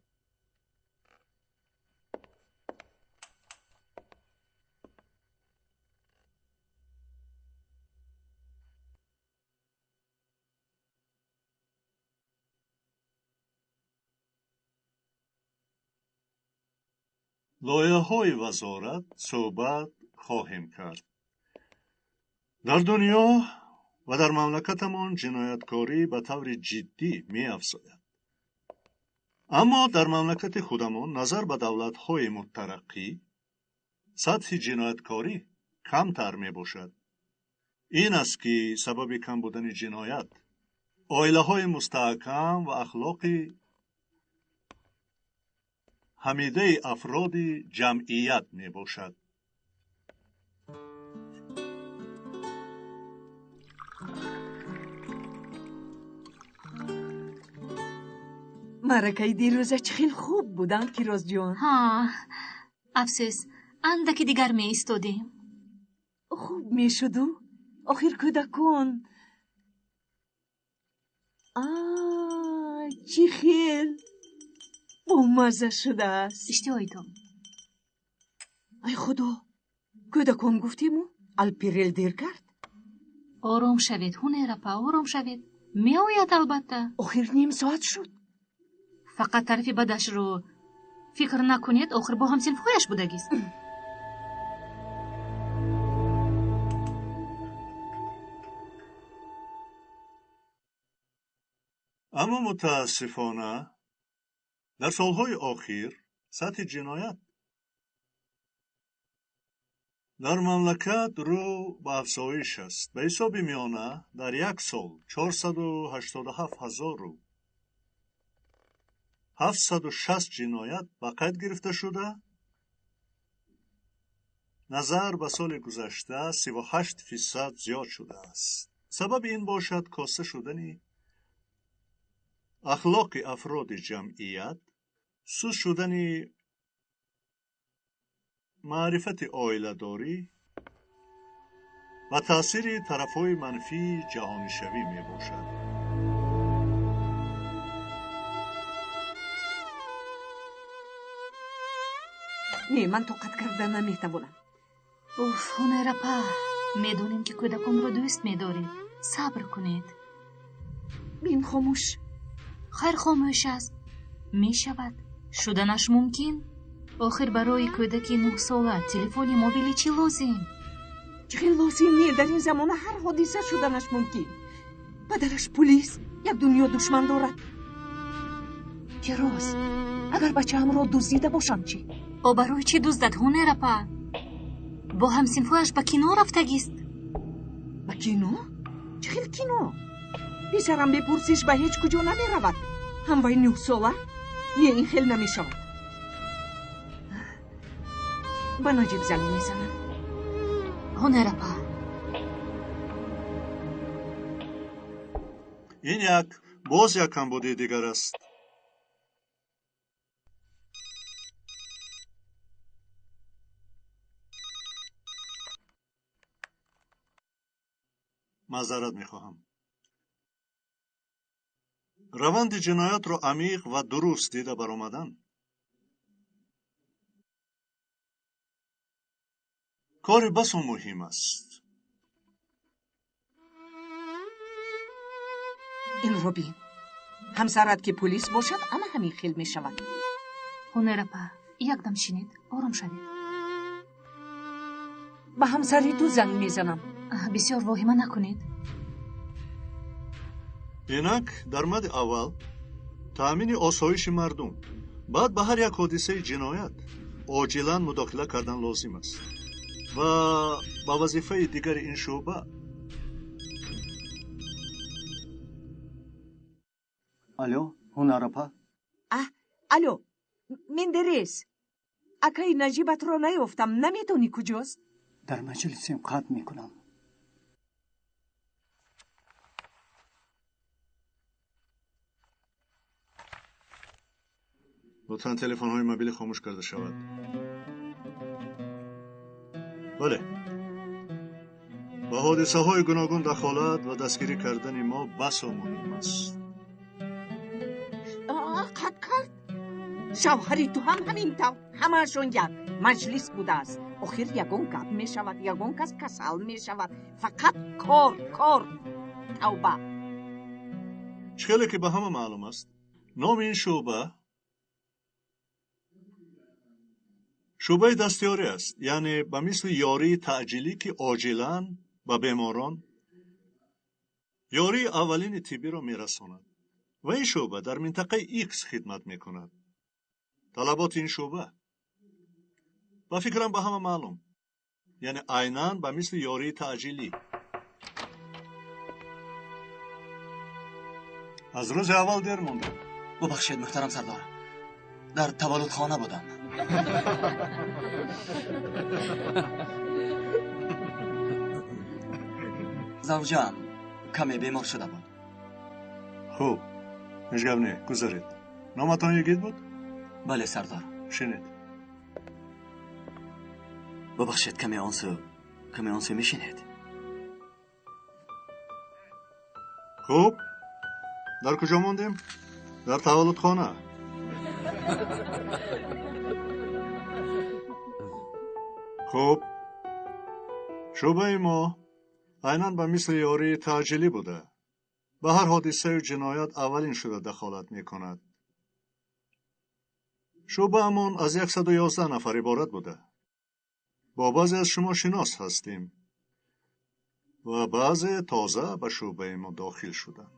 G: لایحه‌های وزارت صحبت خواهیم کرد. در دنیا و در مملکتمان جنایتکاری به طور جدی می‌افزاید. اما در مملکت خودمان نظر به دولت‌های مترقی سطح جنایتکاری کمتر میباشد. این است که سبب کم بودن جنایت، عائله‌های مستحکم و اخلاقی حمیده افراد جمعیت می باشد.
B: مرکه دیروزه خیلی خوب بودن پیروز جان.
F: ها افسوس اندکی دیگر می ایستادیم.
B: خوب می شدو آخر کودکان. چی خیل با مزه شده است.
F: اشتیایدم.
B: ای خدا کودکان گفتیمو الپیرل دیر کرد.
F: آرام شوید هنرپا آرام شوید. می آید البته.
B: آخر نیم ساعت شد.
F: فقط طرفی بدش رو فکر نکنید آخر با هم سنفایش بودگیست.
G: اما متاسفانه در سالهای آخر سطح جنایت در مملکت رو به افزایش است. به حساب میانه در یک سال 487,000 رو 760 جنایت به قید گرفته شده. نظر به سال گذشته 38% زیاد شده است. سبب این باشد کاسته شدن اخلاق افراد جمعیت، سوس شدن معرفت عائله‌داری و تأثیر طرف‌های منفی جهانی شوی می باشد.
B: نه من طاقت کرده نمیتوانم.
F: اوف هنرپا میدونیم که کودکان رو دوست میدارید. صبر کنید.
B: بین خاموش.
F: خیر خاموش است. می شود شدنش ممکن. آخر برای کودکی 9 ساله تلفن موبیلی چی لازم؟
B: چه لازم نیست. در این زمانه هر حادثه شدنش ممکن. بدلش پلیس یک دنیا دشمن دارد. پیروز اگر بچه هم را دزدیده باشم چی؟
F: او برای چی دزدد هنرپا؟ با هم سنفایش به کینو رفتگیست.
B: به کینو؟ چه خیلی کینو؟ پسرم بپرسیش به هیچ کجا نمی رود. هم وی 9 ساله؟ نه این خیلی نمی شود. به نجیب زنگ می زنم.
F: هنرپا
G: این یک باز یک کمبودی دیگر است. معذرت میخواهم. روند جنایت را عمیق و درست دیده برآمدن کار بسا مهم است.
B: این رو بین. همسرت که پلیس باشد اما همین خیل می شود.
F: هنرپا یک دم شنید آرام شوید.
B: به همسری تو زنگ می زنم.
F: بسیار واهمه نکنید.
G: اینک در مد اول تأمین آسایش مردم، بعد به هر یک حادثه جنایت عاجلا مداخله کردن لازم است و با وظیفه دیگر این شعبه.
C: الو هنرپا.
B: الو مندرس. اکای نجیبت رو نیفتم. نمیتونی کجاست؟
C: در مجلسیم قطع میکنم.
G: لطفاً تلفن های موبیل خاموش کرده شود. بله. با حادثه های گوناگون دخالت و دستگیری کردن ما بسا مهم است.
B: قطع کرد. شوهری تو هم همین تو. همه‌شون یک مجلس بوده است. آخر یگون گپ می شود. یگون کس کسل می شود. فقط کار. توبه.
G: چخیلی که به همه معلوم است نام این شعبه دستیاری است. یعنی به مثل یاری تعجیلی که عاجلاً به بیماران یاری اولین طبی را میرساند و این شعبه در منطقه ایکس خدمت میکند. طلبات این شعبه با فکرم به همه معلوم، یعنی عیناً به مثل یاری تعجیلی. از روز اول دیر مونده.
J: ببخشید محترم سردار. در تولدخانه بودم. زوجم کمی بیمار شده بود.
G: خوب اشکال نه، گذارید. نامتان یکیت بود؟
J: بله سردار.
G: شنید.
J: ببخشید کمی آنسو میشینید.
G: خوب در کجا موندیم؟ در تولدخانه. خوب شبه ما عیناً به مثل یاری تعجیلی بوده. به هر حادثه و جنایت اولین شده دخالت میکند. شبه امون از 111 نفر عبارت بوده. با بعضی از شما شناس هستیم و بعضی تازه به شعبه ما داخل شدند.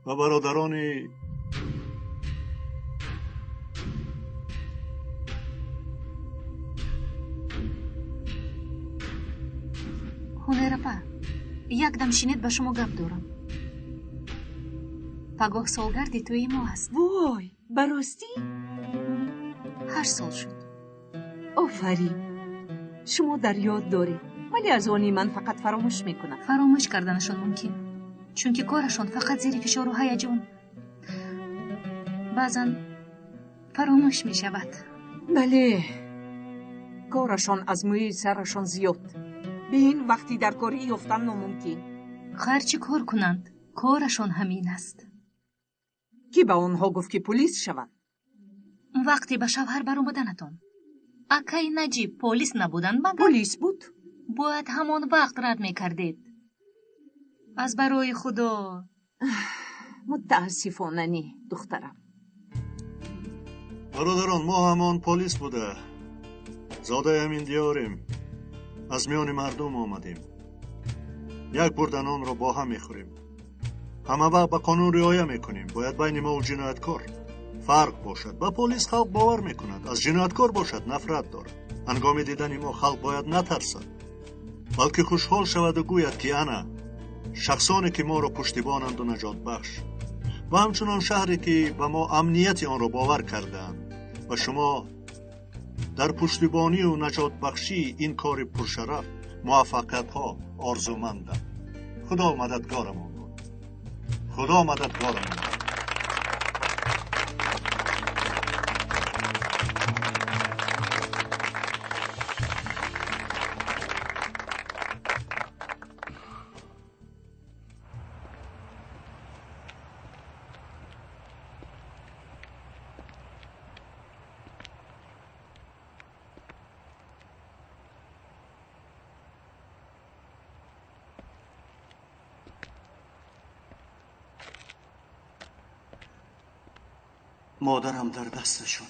G: و برادرانی
F: هنرپا یک دم شینید به شما گپ دارم. پگاه سالگرد توی ما هست.
B: وای براستی؟
F: 8 سال شد.
B: آفرین، شما در یاد دارید، ولی از آنی من فقط فراموش میکنم.
F: فراموش کردنشون ممکن، چون که کارشون فقط زیر فشار و هیجان بعضا فراموش می شود.
B: بله، کارشان از موی سرشان زیاد، به این وقتی در کاری یافتن ناممکن.
F: هرچی کار کنند کارشان همین است.
B: کی به آنها گفت که پلیس شوند؟
F: وقتی به شوهر برآمدنتان اکی نجیب پلیس نبودند مگر؟
B: پلیس بود؟
F: باید همان وقت رد میکردید. از برای خدا.
B: متاسفانه نی دخترم.
G: برادران ما همان پلیس بوده. زاده همین دیاریم. از میان مردم آمدیم. یک بردنان را با هم میخوریم. همه وقت به قانون رعایت میکنیم. باید بین ما و جنایتکار فرق باشد. با پلیس خلق باور میکند، از جنایتکار باشد نفرت دارد. هنگام دیدن ما خلق باید نترسد، بلکه خوشحال شود و گوید که انا شخصانی که ما را پشتیبانند و نجات بخش و همچنان شهری که به ما امنیت آن را باور کردند و شما در پشتیبانی و نجات بخشی این کار پرشرف موفقیت ها آرزومندم. خدا مددگارمون بود. خدا مددگارمون بود.
C: مادرم در دستشون.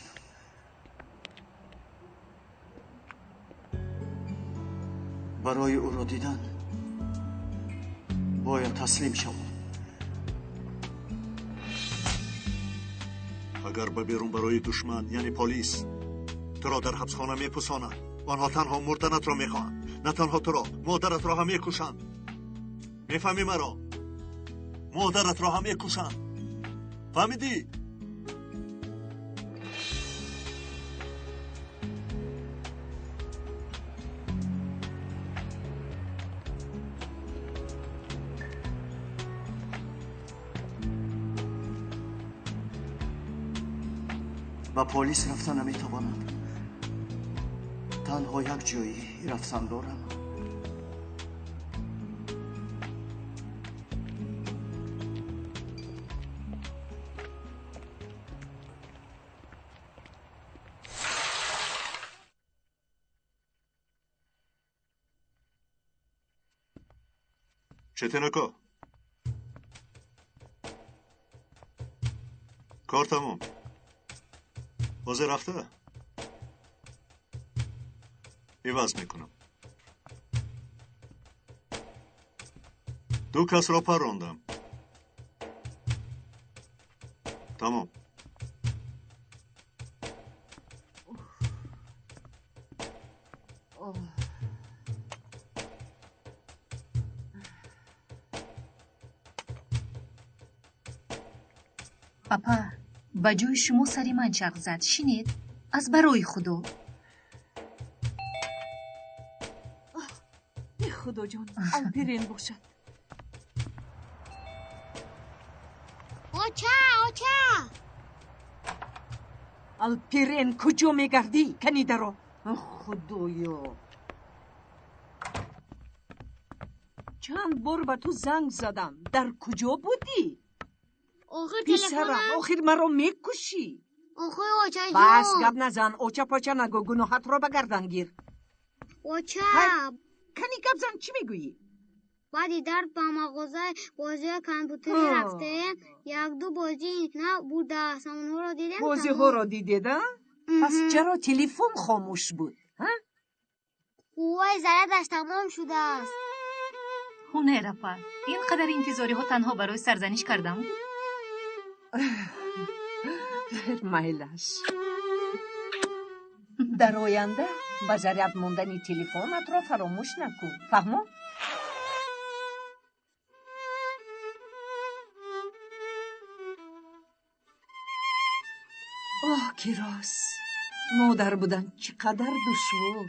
C: برای او را دیدن باید تسلیم شوم.
G: اگر به بیرون برای دشمن یعنی پلیس تو را در حبسخانه میپسانند، آنها تنها مردنت را میخواهند، نه تنها تو را، مادرت را هم میکشند. میفهمی مرا؟ مادرت را هم میکشند. فهمیدی؟
C: با پلیس رفتن نمیتوانم. تنها یک جایی رفتن دارم.
G: چتنکا کار تمام. بازه رفته؟ عوض میکنم. 2 کس را پراندم. تمام.
F: پاپا با جوی شما سری من چغ زد. شنید؟ از برای خدا.
B: به خدا جان آلپرین باشد.
E: اوچا
B: آلپرین کجا میگردی؟ کنی درو. خدایا چند بار به تو زنگ زدم. در کجا بودی؟
E: آخر
B: پسرم
E: تلفنم
B: آخر مرا میکشی.
E: آخر اوچا
B: بس
E: جون
B: گپ نزن. اوچا پاچا نگو. گناهت را بگردن گیر.
E: اوچا
B: کنی گپ زن. چی میگویی؟
E: بعدی در با مغازه بازی کامپیوتری رفته یک دو بازی نبوده سامانه رو دیدم.
B: بازی ها را دیده؟ پس چرا تلفن خاموش بود؟
E: قوه زردش تمام شده است.
F: هونه رفا اینقدر انتظاری ها تنها برای سرزنش کردم.
B: میلش در آینده به ضرورت موندن تلفنت را فراموش نکن. فهمو؟ آه کیراس، مادر بودن چقدر دشوار.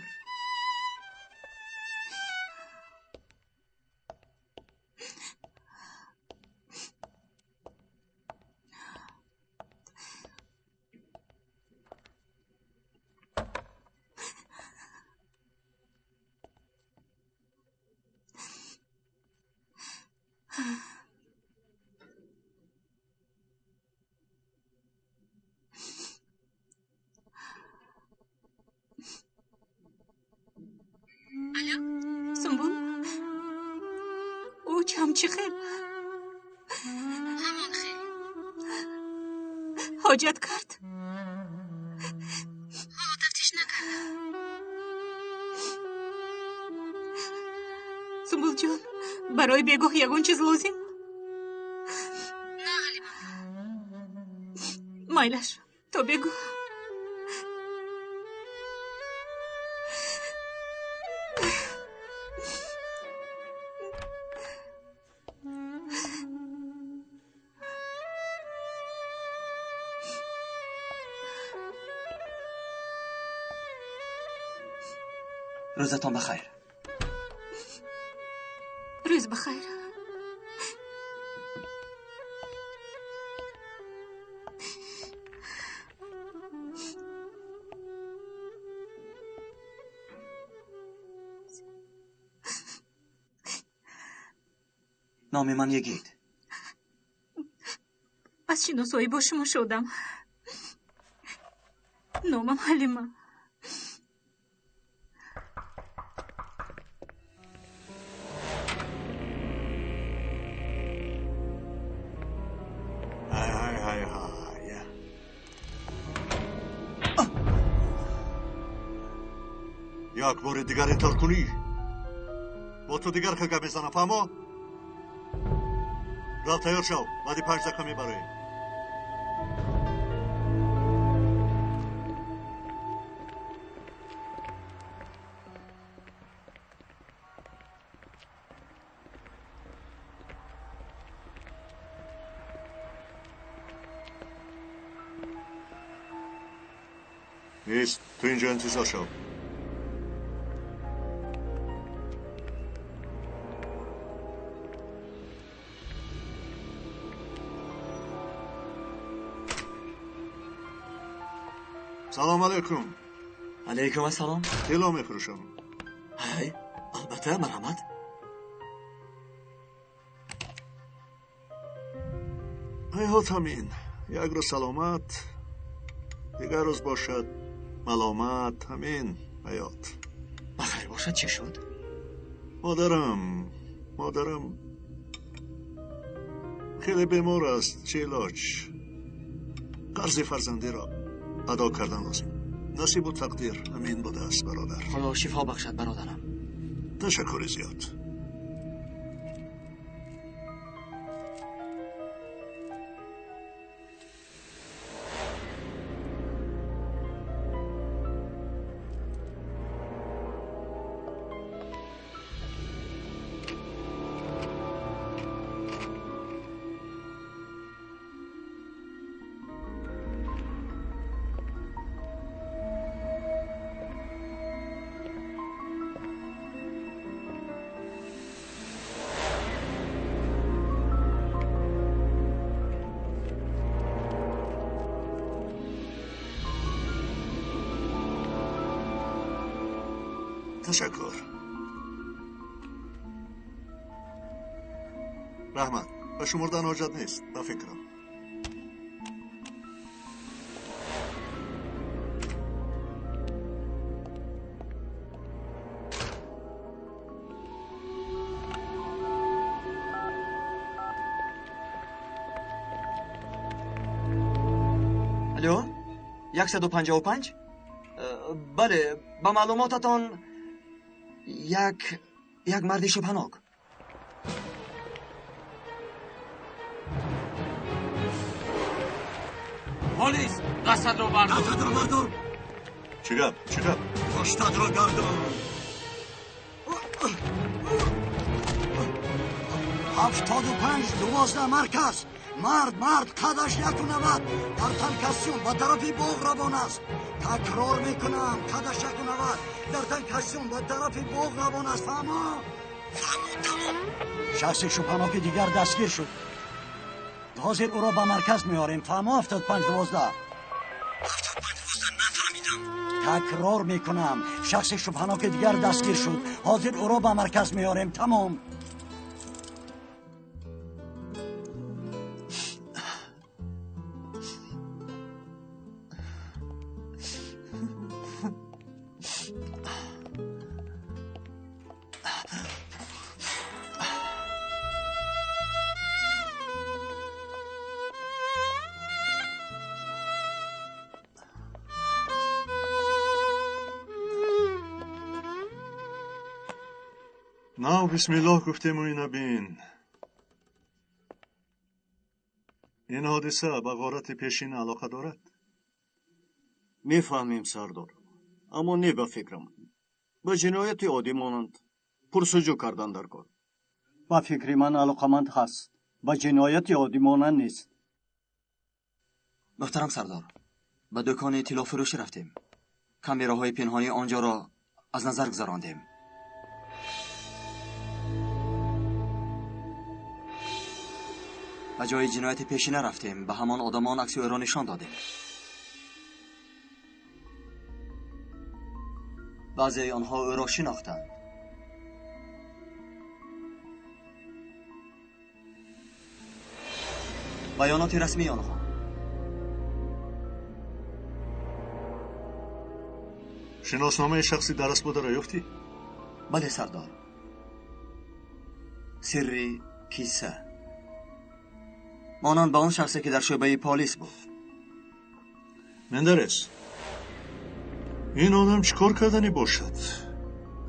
F: سنبول او چم چی خیل همان خیل حاجت کرد. حالا تفتیش نکرد. سنبول جان برای بگاه یگون چیز لازم؟ نه حلیمم. مایلش تو بگو.
J: روزتان بخیر.
F: روز بخیر.
J: نام من یگید.
F: از شناسایی با شما شدم. نامم حلیمه.
G: یک بار دیگر انتظار کنی با تو دیگر خلقه میزنم. فهمو؟ را تیار شو. بعدی 5 دقیقه میبره. نیست. تو اینجا انتظار شو. سلام علیکم.
J: علیکم السلام.
G: طلا میفروشم.
J: های البته مرحمت.
G: حیات همین. یک روز سلامت دیگر روز باشد ملامت. همین حیات.
J: بخیر باشد. چی شد؟
G: مادرم خیلی بیمار است. چه علاج؟ قرض فرزندی را ادا کردن لازم. نصیب و تقدیر همین بوده است برادر.
J: خدا شفا بخشد برادرم.
G: تشکر زیاد.
A: تشکر.
G: رحمت به شمردن حاجت نیست به فکرم.
J: الو 155 بله با معلوماتتان یک مرد شبهناک.
I: پلیس دستت رو بردار.
A: دستت رو بردار.
G: چی گپ؟
A: پشتت رو گردان. 75 12 مرکز. مرد قدش 190 در تنکسیون به طرف باغ روان است. تکرار میکنم قدش 190 در تنکسیون به طرف باغ روان است. فهمو تمام. شخص شبهناک دیگر دستگیر شد. حاضر او را به مرکز میاریم. فهمو 75 12 نفهمیدم. تکرار میکنم شخص شبهناک دیگر دستگیر شد. حاضر او را به مرکز میاریم. تمام.
G: نه بسم الله گفتیم و اینا بین. این حادثه به غارت پیشین علاقه دارد؟
C: میفهمیم سردار، اما نه به فکرم. به جنایت عادی مانند پرسجو کردن در کار. به فکر من علاقمند هست، به جنایت عادی مانند نیست.
J: محترم سردار، به دکان اطلاع فروشی رفتیم. کامیراهای پنهانی آنجا را از نظر گذراندیم. به جای جنایت پیشینه رفتیم، به همان آدمان عکس او را نشان دادیم. بعضی آنها او را شناختند. بیانات رسمی آنها.
G: شناسنامه شخصی درست بوده را یافتی؟
J: بله سردار. سری کیسه مانند به آن شخصی که در شعبه پلیس بود.
G: مندرس، این آدم چیکار کردنی باشد؟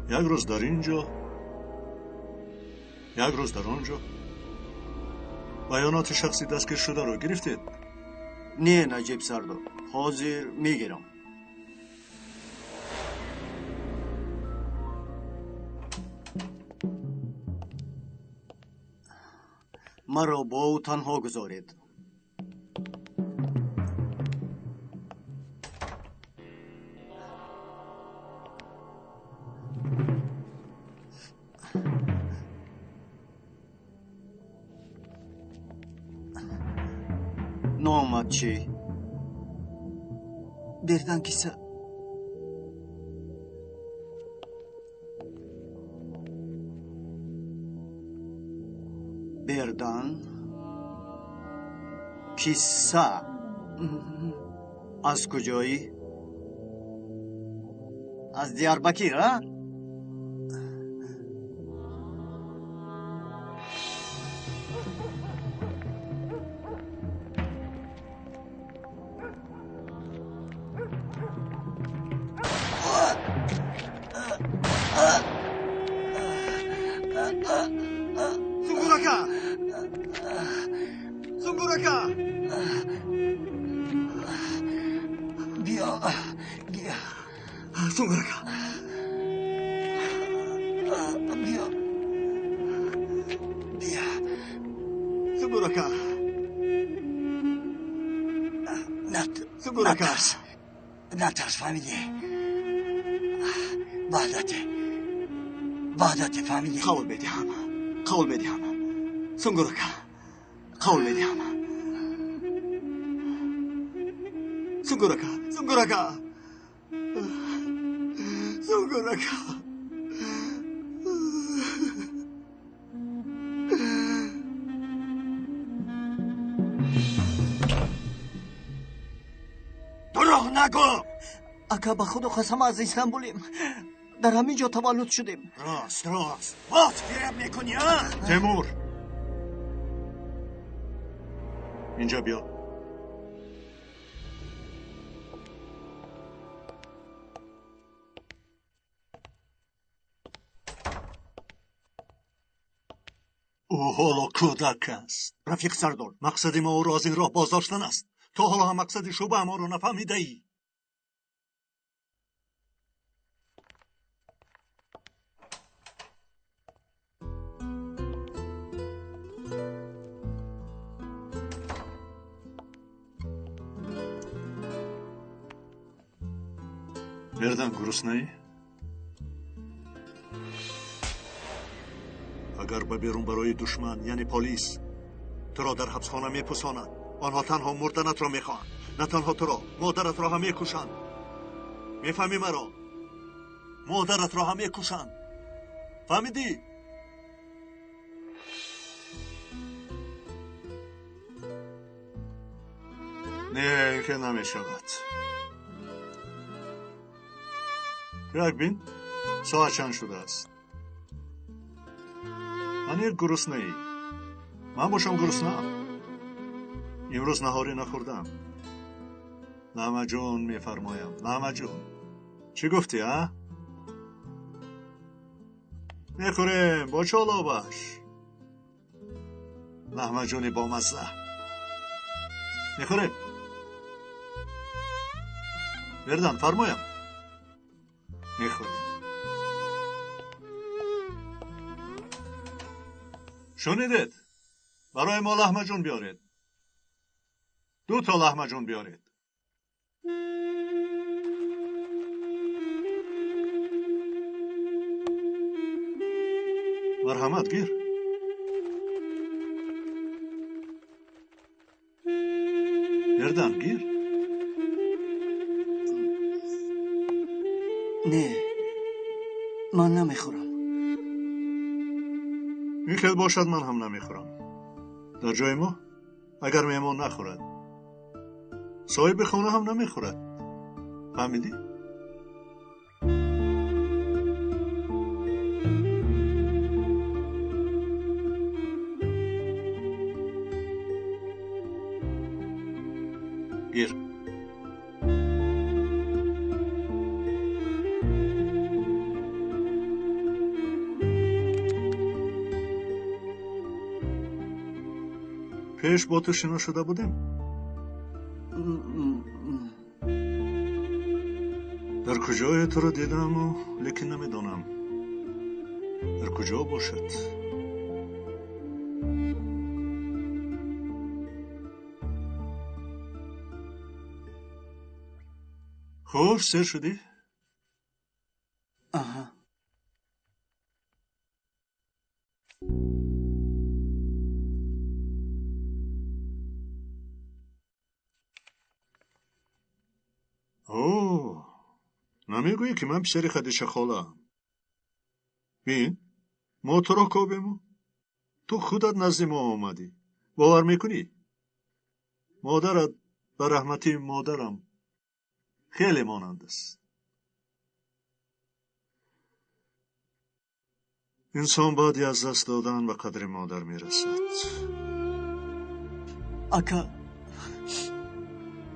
G: یک روز در اینجا، یک روز در آنجا. بیانات شخصی دستگیر شده رو گرفتید؟
C: نه نجیب سردار، حاضر میگیرم. مرا با او تنها گذارید. نامت چی؟
J: بردن کیسه.
C: بردن کیسه. از کجایی؟ از دیاربکر ها؟
J: Sunguraka! Bia. Sunguraka! Bia. Sunguraka! Sunguraka! نترس فهمیدی؟ بعدت فهمیدی؟ قول بدیم سنگورکا قول بدیم سنگورکا
A: نگو.
J: اکا به خود قسم از استانبولیم، در همین جا تولد شدیم.
A: راست باز گیرم میکنی ها؟
G: تیمور اینجا بیا. او حالا کودک است.
A: رفیق سردار،
G: مقصد ما او را از این راه بازداشتن است. تو حالا هم مقصد شوبه ما رو نفهمیده ای. بردن گرسنه ای؟ اگر به بیرون برای دشمن یعنی پلیس تو را در حبسخانه میپساند، آنها تنها مردنت را میخواهند، نه تنها تو را، مادرت را هم میکشند. میفهمی مرا؟ مادرت را هم میکشند. فهمیدی؟ نه که نمیشود. یک بین ساعت چند شده است؟ من یک گرسنه ای. من باشم گرسنه. امروز نهاری نخوردم. لحمه جون میفرمایم. لحمه جون چی گفتی ها؟ میخوریم با چالا باش. لحمه جونی با مزه میخوریم. بردن فرمایم. میخوریم. شنیدید؟ برای ما لحمه جون بیارید. 2 تا لحمه جون بیارید. مرحمت گیر. بردن گیر.
J: نه من نمیخورم.
G: این خیلی باشد من هم نمیخورم. در جای ما اگر مهمان نخورد صاحب خانه هم نمیخورد. فهمیدی؟ گیر. پیش با تو شنا شده بودیم؟ در کجای تو را دیدم و لیکن نمیدانم در کجا باشد. خوب سر شدی؟
J: آها.
G: اوه نمیگویی که من پسر خدیجه خاله. بین ما تو را کابیم. تو خودت نزد ما آمدی. باور میکنی؟ مادرت به رحمتی مادرم خیلی مانند است. انسان بعدی از دست دادن به قدر مادر میرسد.
J: اکا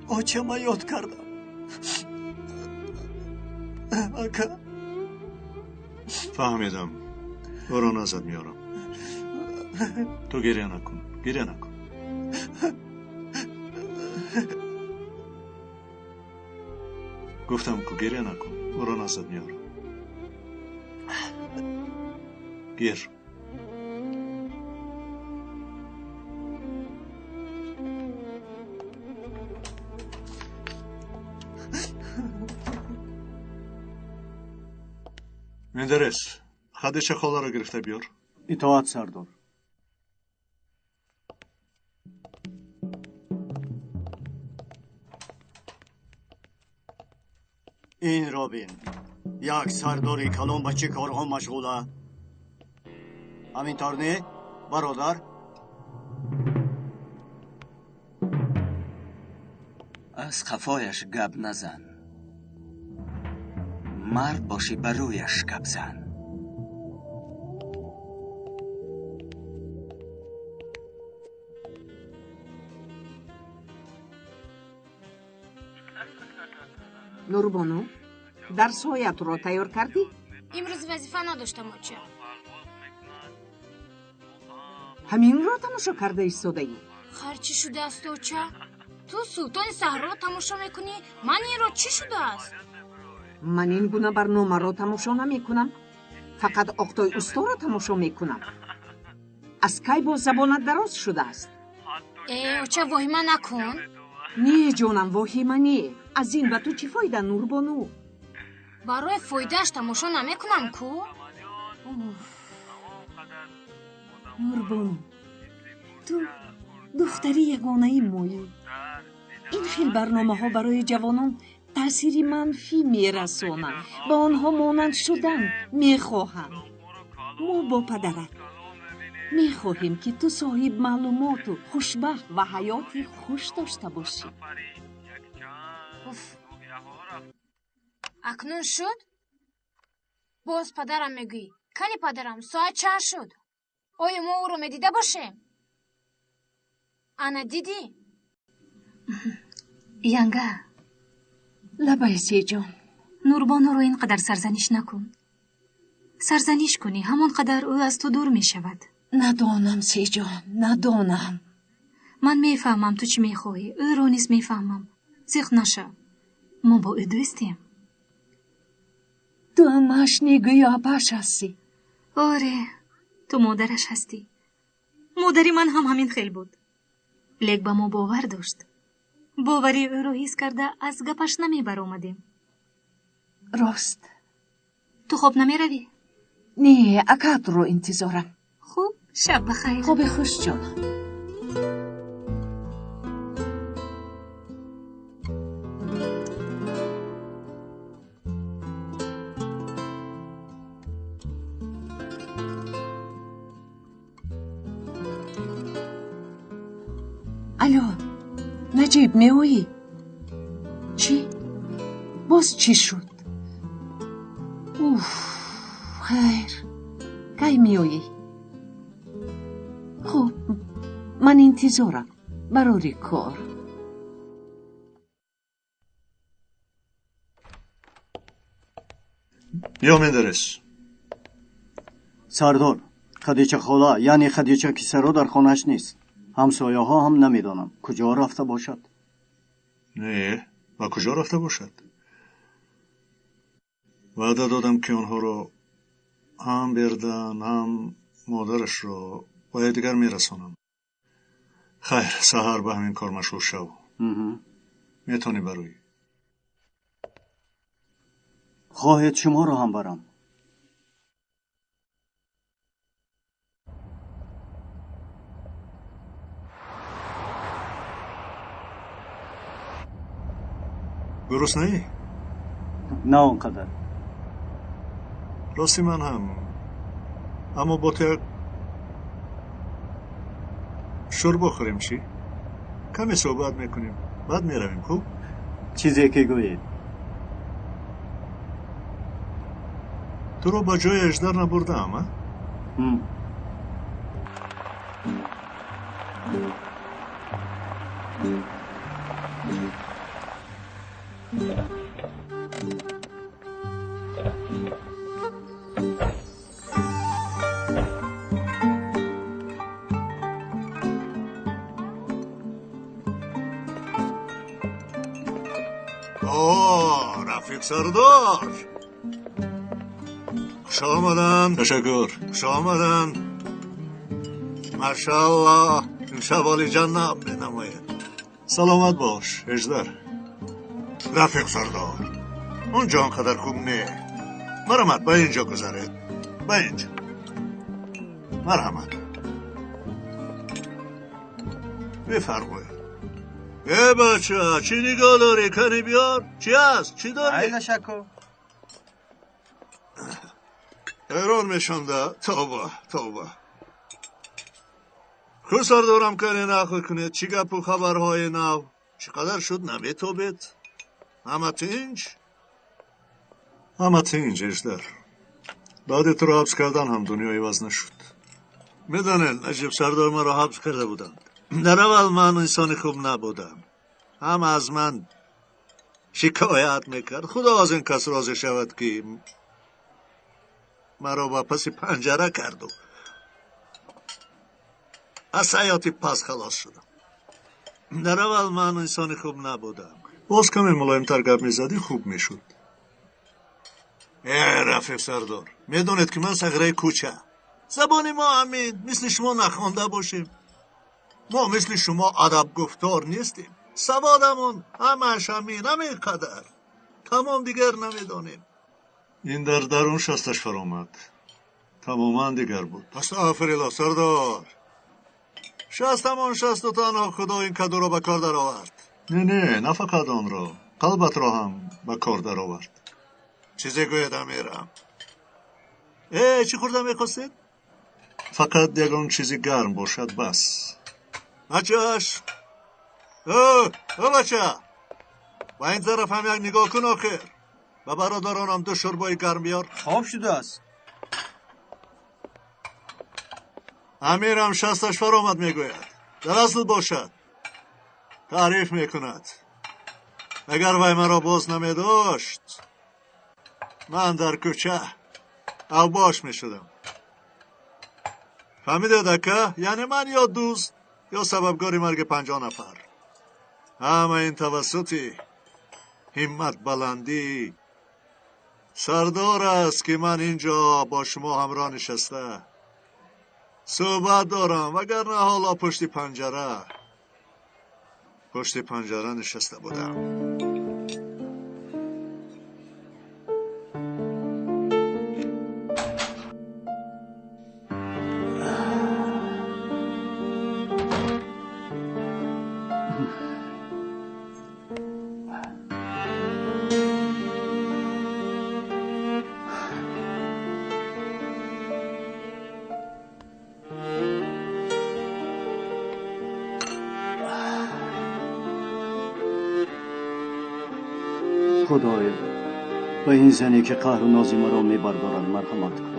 J: آچه ما یاد کردم. اکا
G: فهمیدم. برو ازت میارم. تو گریه نکن. گریه نکن. گفتم که گریه نکن. برو ازت میارم. گیر. مندرس خدیجه خاله را گرفته بیار.
C: اطاعت سردار.
A: این رابین یک سرداری کلان به چه کارها مشغوله؟ همینطور نه برادر؟
J: از خفایش گپ نزن. مرد باشی برویش گپ زن.
B: نوربانو درس‌هایت را تیار کردی؟
E: امروز وظیفه نداشتم آچه.
B: همین را تماشا کرده ایستاده ای؟
E: خرچی شده است آچه؟ تو سلطان صحرا تماشا میکنی؟ من این را چی شده است؟
B: من این گونه برنامه را تماشا نمی کنم. فقط اختای استا را تماشا می کنم. از کی با زبانت دراز شده است؟
E: آچه واهمه نکن.
B: نه جانم واهمه نه. از این به تو چی فایده نوربانو؟
E: برای فایدهش تماشا نمی کنم کو؟
B: نوربانو تو دختری یگانه مایی. این خیل برنامه ها برای جوانان تأثیری منفی میرسانند. با آنها مانند شدن میخواهند. ما با پدرت میخواهیم که تو صاحب معلومات و خوشبخت و حیاتی خوش داشته باشی.
E: اکنون شد؟ باز پدرم میگویی. کنی پدرم ساعت چند شد؟ آیا ما او رو میدیده باشیم؟ انا دیدی؟
F: ینگه
B: لبایسی جان،
F: نوربانو رو اینقدر سرزنش نکن. سرزنش کنی همانقدر او از تو دور می شود.
B: ندانم سی جان، ندانم.
F: من میفهمم تو چی میخواهی. او رو نیست میفهمم. زیخ نشو. ما با او دوستیم.
B: تو همش نیگوی آبش هستی.
F: آره تو مادرش هستی. مادری من هم همین خیل بود. لیک با ما باور داشت. باوری او رو حس کرده از گپش نمی بر آمدیم.
B: راست.
F: تو خوب نمی روی؟
B: نه اکاد رو انتظارم.
F: خوب شب بخیر.
B: خوب خوش جانم. الو نجیب میویی؟ چی؟ باز چی شد؟ خیر کی میویی؟ خب من انتظارم برای کار.
G: یا مندرس
C: سردار، خدیجه خاله یعنی خدیجه کسرا در خانهش نیست. همسایه ها هم نمیدانم کجا رفته باشد.
G: نه و کجا رفته باشد؟ وعده دادم که آنها رو هم بردن هم مادرش رو باید دیگر میرسانم. خیر سهر به همین کار مشغول شو. میتونی بروی.
C: خواهید شما رو هم برم.
G: گرسنه‌ای؟
C: نه اونقدر.
G: راستی من هم. اما با تو شور بخوریم چی؟ کمی صحبت میکنیم بعد میرویم. خوب؟
C: چیزی که گویید.
G: تو رو با جای اجدر نبردم ها؟ رفیق سردار خوش آمدن. تشکر. خوش آمدن. ماشاءالله امشب عالی جنب بنماید. سلامت باش اجدر. رفیق سردار اونجا انقدر خوب نه. مرحمت با اینجا گذارید. با اینجا مرحمت. بفرمایید. بچه چی نگاه داری؟ کنی بیار؟ چی هست؟ چی داری؟
J: ای نشکو.
G: ایران میشنده. توبه خود سردارم کنی نخواه کنید. چی گپ و خبرهای نو؟ چقدر شد نمیتابد؟ همه تنج؟ همه تنج اجدر. بعد تو را حبس کردن هم دنیا عوض نشد. میدانید نجیب سردار ما را حبس کرده بودند. در اول من انسان خوب نبودم. هم از من شکایت میکرد. خدا از این کس راضی شود که مرا با پس پنجره کرد و از حیاتی پس خلاص شدم. در اول من انسان خوب نبودم. باز کمی ملایم‌تر گپ میزدی خوب میشد. رفیق سردار، میدونید که من صغیره کوچه، زبان ما همین مثل شما نخوانده باشیم. ما مثل شما ادب گفتار نیستیم. سوادمون همش همین قدر. تمام دیگر نمیدانیم. این در درون شستش فرامد. تماما دیگر بود. استغفرالله سردار. شستمان شست و تنها خدا این کدو را به کار در آورد. نه فقط آن را، قلبت را هم به کار در آورد. چیزی گوید امیرم؟ چی خورده میخواستید؟ فقط یکان چیزی گرم باشد بس. بچه‌اش بچه و این طرف هم یک نگاه کن آخر. و برادرانم 2 شوربای گرم بیار.
J: خواب شده است.
G: امیرم شستش فرامد میگوید در اصل باشد. تعریف میکند. اگر وی مرا باز نمیداشت من در کوچه اوباش میشدم. فهمیده دکه؟ یعنی من یا دوست یا سببگاری مرگ 50 نفر. همه این توسطی همت بلندی سردار است که من اینجا با شما همراه نشسته صحبت دارم. وگرنه حالا پشت پنجره نشسته بودم.
C: خدایا به این زنی که قهر و ناز مرا میبردارد مرحمت کن.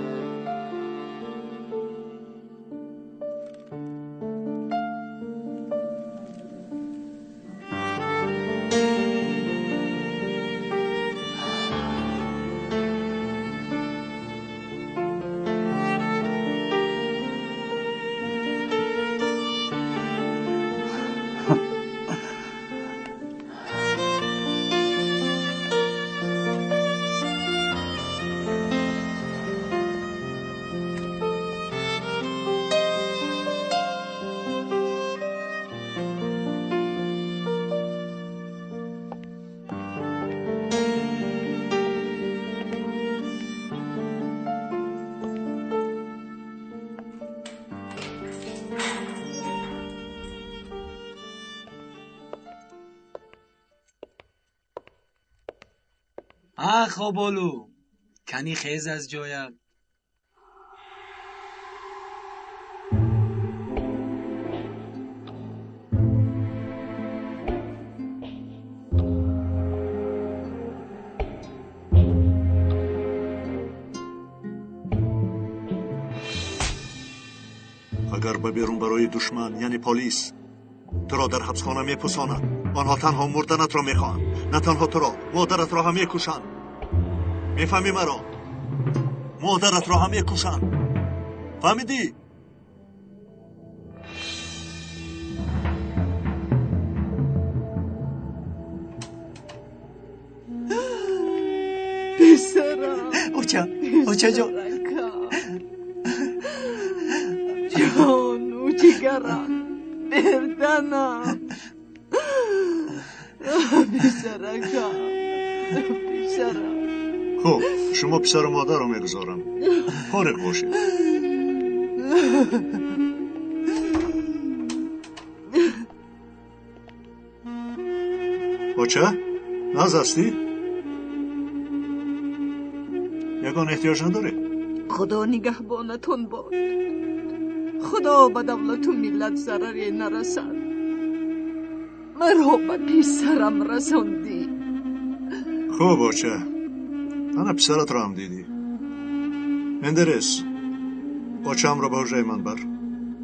J: خوابالو کنی خیز از جایت.
G: اگر به بیرون برای دشمن یعنی پلیس تو را در حبسخانه میپوسانند، آنها تنها مردنت را میخواهند، نه تنها تو را، مادرت را هم میکشند. میفهمی مرا؟ مادرت را هم میکشند. فهمیدی؟
B: پسرم
J: اوچه جان
B: جانو جگرم بردنم پسرکم پسرم.
G: خب شما پسر و مادر رو میگذارم فارغ باشید. بچه ناز هستی؟ یگان احتیاج نداره.
B: خدا نگهبانتون باد. خدا به دولت و ملت ضرری نرسد. مرا به پسرم رساندی.
G: خوب باشه. انا پسرت را هم دیدی. مندرس باچم را با حجره من بر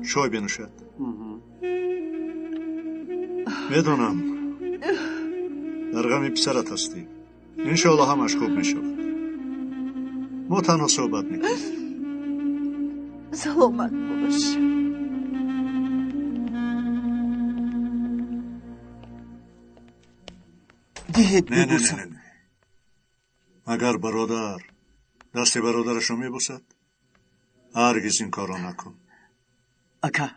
G: چای بنوشد. میدونم در غم پسرت هستی. انشاءالله همش خوب میشود. ما تنها صحبت میکنیم.
B: سلامت باش.
G: نه. اگر برادر دست برادرش رو میبوسد هرگز این کار را نکن.
J: اکا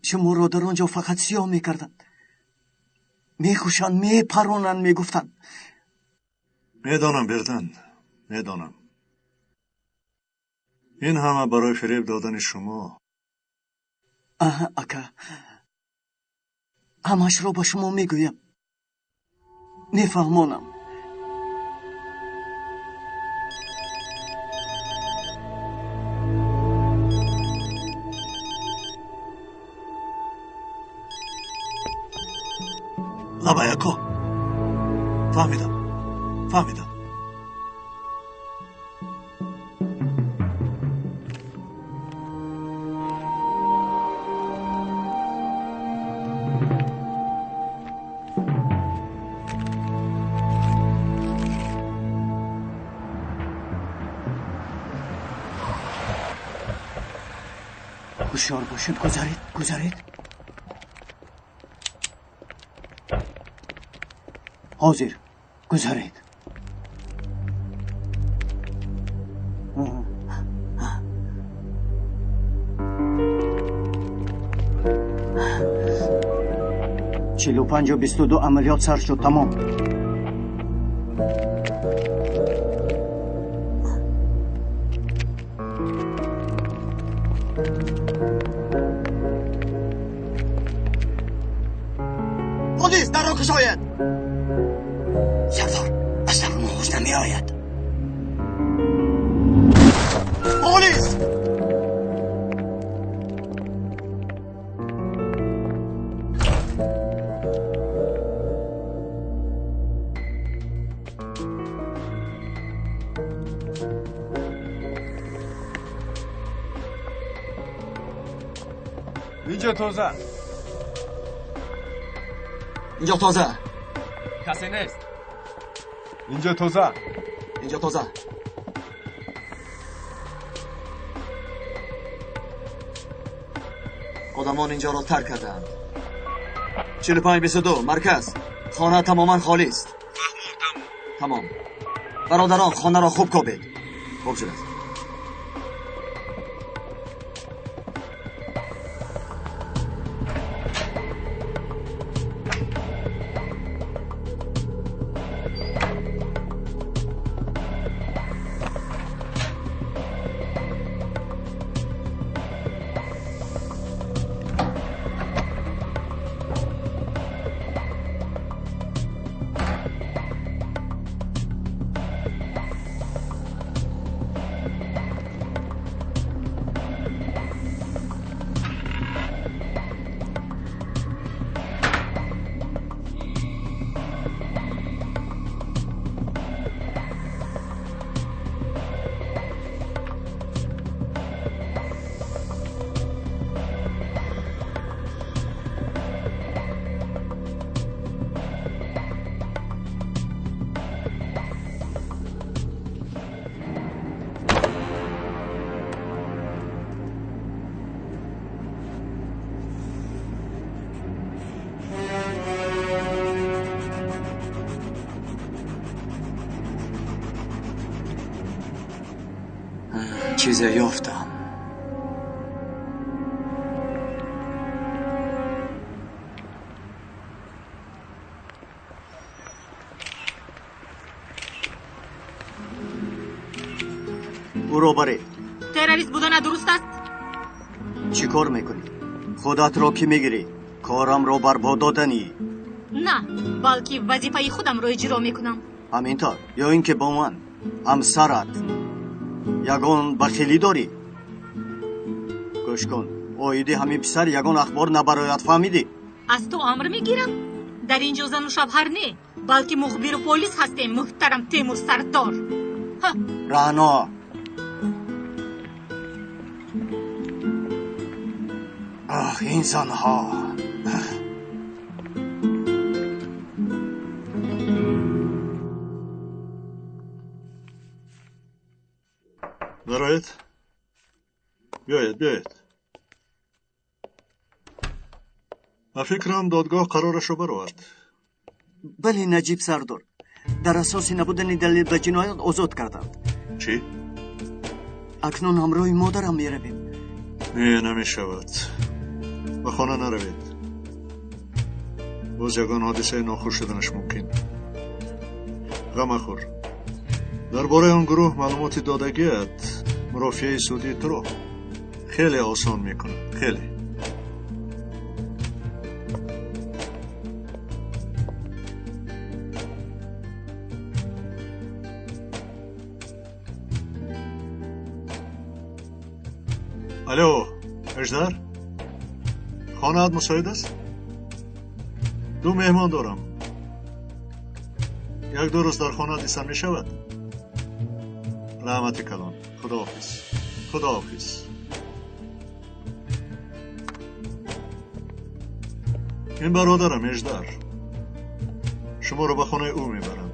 J: شما را در آنجا فقط سیاه میکردند، میخوشند، میپرونند، میگفتند.
G: میدانم بردن، میدانم. این همه برای فریب دادن شما.
J: اکا همش را با شما میگویم، میفهمانم.
G: لبایکو فهمیدم.
J: هوشیار باشید. گذارید. حاضر گذارید. چلو 5 و 22 عملیات سر شد. تمام.
A: پلیس در را کشاید. سردار اصلا محوز نمی آید. پلیس
K: اینجا تازه. کسی نیست. اینجا تازه.
J: آدمان اینجا را ترک کردند. 45-22 مرکز. خانه تماما خالی است. تمام. برادران خانه را خوب کوبید. خوب شده است. چیزی یافتم. او رو برید.
F: تروریست بودن درست است؟
J: چی کار میکنی؟ خودت را کی میگیری؟ کارم را برباد دادنی؟
F: نه، بلکه وظیفه خودم را اجرا میکنم.
J: همینطور؟ یا اینکه با من همسرت یگان بخیلی داری؟ گوش کن، اویدی همین پسر یگان اخبار نبرایت فهمیدی؟
F: از تو امر میگیرم در اینجا زن و شوهر نه بلکه مخبر پلیس هستیم محترم تیمور سردار.
C: رانا این زنها
G: برایت بیاید من فکرم دادگاه قرارشو برآورد.
C: بله نجیب سردار، در اساس نبودن دلیل به جنایت آزاد کردند.
G: چی؟
C: اکنون همراه مادرم میرویم.
G: نه نمیشود، به خانه نروید. باز یگان حادثه ناخوش شدنش ممکن. غم مخور. درباره آن گروه معلومات دادگیت مرافعه سودی تو رو خیلی آسان میکنه. خیلی الو اژدر، خانه‌ات مساعد است؟ 2 مهمان دارم. 1-2 روز در خانه دیدن می شود. رحمت کلان. خداحافظ. این برادرم اژدر، شما رو به خانه او میبرم.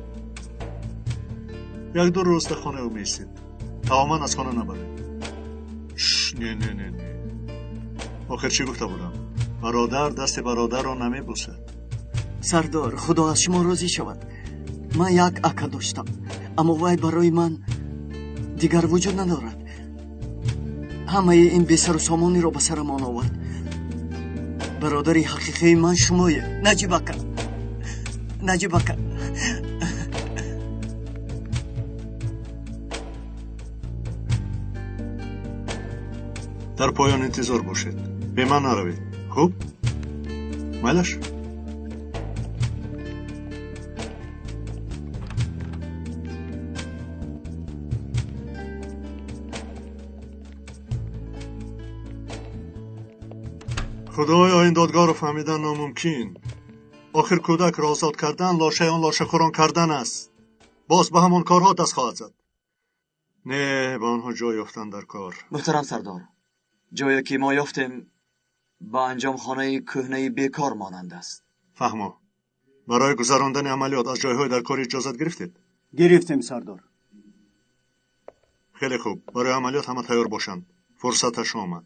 G: 1-2 روز در خانه او میستید. تماما از خانه نبرید. نه آخر چی گفته بودم؟ برادر دست برادر رو نمیبوسد.
C: سردار خدا از شما راضی شود. من یک اکا داشتم اما وای برای من دیگر وجود ندارد. همه این بسر و سامانی را به سرمان آورد. برادری حقیقی من شمایی. نجیب اکا
G: در پایان انتظار باشید. به من نروید. خوب؟ میلش؟ خدای این دادگاه رو فهمیدن ناممکن. آخر کودک را آزاد کردن لاشه آن لاشه خوران کردن است. باز به همان کارها دست خواهد زد. نه به آنها جای یافتن در کار.
J: محترم سردار، جایی که ما یافتیم با انجام خانه کهنه بیکار مانند است.
G: فهمو. برای گذراندن عملیات از جایهای در کار اجازت گرفتید؟
C: گرفتیم سردار.
G: خیلی خوب. برای عملیات همه تیار باشند. فرصتش آمد.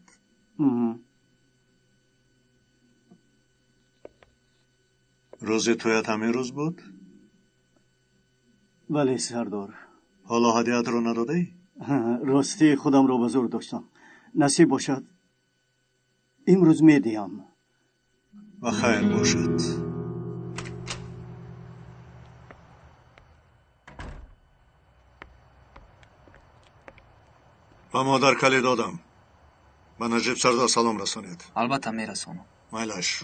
G: روز تویت همین روز بود؟
C: بله سردار.
G: حالا هدیه‌ات رو نداده ای؟
C: راستی خودم رو بزرگ داشتم. نصیب باشد امروز میدیم.
G: و خیر باشد. و مادر کلی دادم. به نجیب سردار سلام رسانید.
D: البته میرسونم.
G: میلش.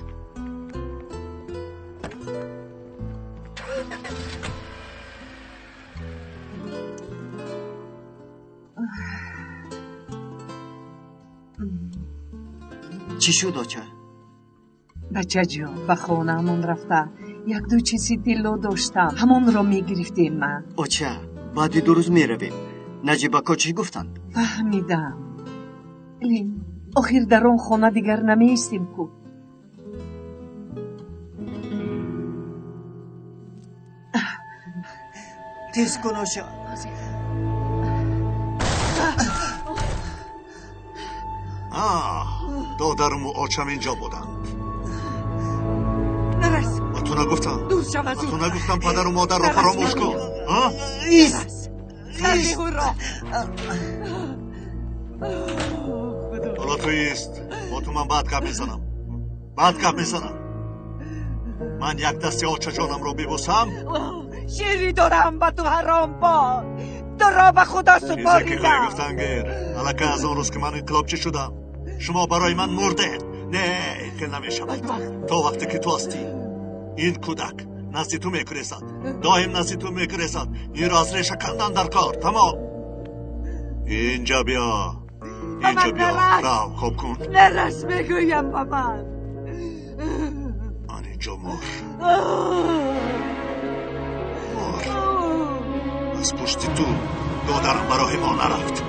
C: چی شد آچه؟
B: بچه جان به خانه همون رفته 1-2 چیزی دلو داشتم همون رو میگرفتیم من.
C: آچه بعد 2 روز میرویم. نجیب اکا چی گفتند؟
B: فهمیدم. آخر در اون خانه دیگر نمیستیم کو.
C: تیز کن آچه.
G: دادرم و آچم اینجا بودند.
B: نرس.
G: و تو نگفتم؟
B: دور شو از
G: و تو نگفتم پدر و مادر را فراموش کن؟
B: ایست.
G: حالا تو ایست. با تو من بعد گپ میزنم. من یک دست آچه جانم رو ببوسم.
B: شیری دارم با تو حرام باد. تو را به خدا سپاریدم.
G: چیزی که گفتن گیر. الکه از اون روز که من انقلابچی شدم شما برای من مرده. نه خیلی نمیشود. تا وقتی که تو هستی این کودک نزد تو میکرسد. دایم نزد تو میکرسد. این را از ریشه کندن در کار. تمام. اینجا بیا. رو خوب کن.
B: نرس بگویم با من.
G: همینجا مر. از پشت تو دادرم برای ما نرفت.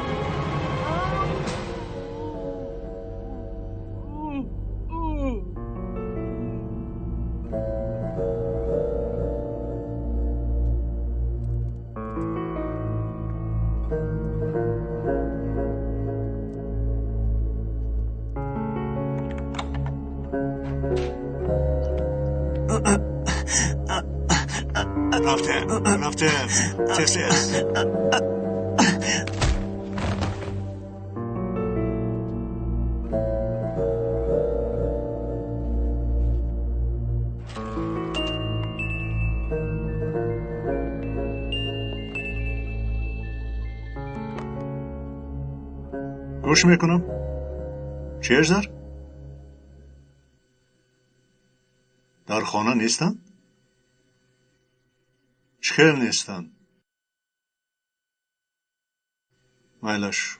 G: رفته تسس گوش میکنم. چی اجدر؟ در خانه نیستن؟ چخیل نیستن؟ مایلش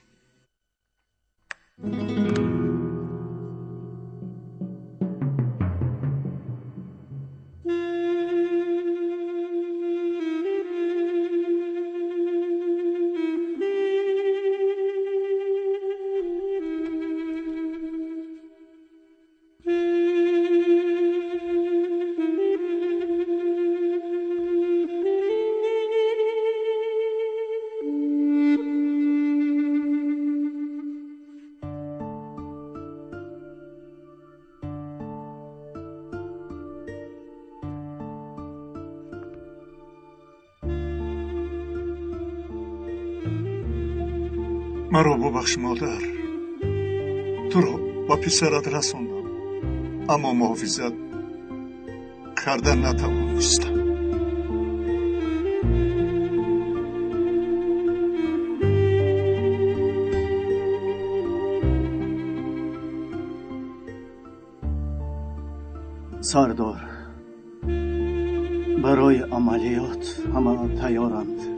G: مرا ببخش مادر. تو را با پسرت رسوندم، اما محافظت کردن نتوانستم.
C: سردار، برای عملیات همه تیارند.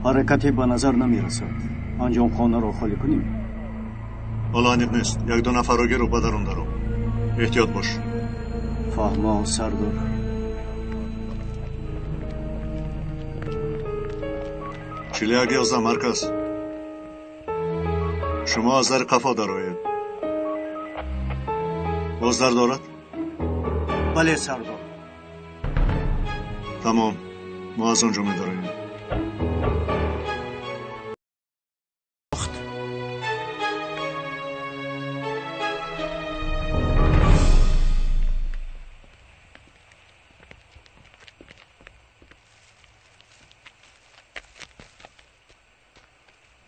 C: حرکتی به نظر نمی رسد. انجام خانه را خالی کنیم.
G: حالا انیق نیست. یک دو نفر را گرو بدرون دارم. احتیاط باش.
C: فهمان سردار.
G: چلیگ 11 مرکز. شما از در قفا درآیید. باز در دارد؟
C: بله سردار.
G: تمام. ما از آنجا می داریم.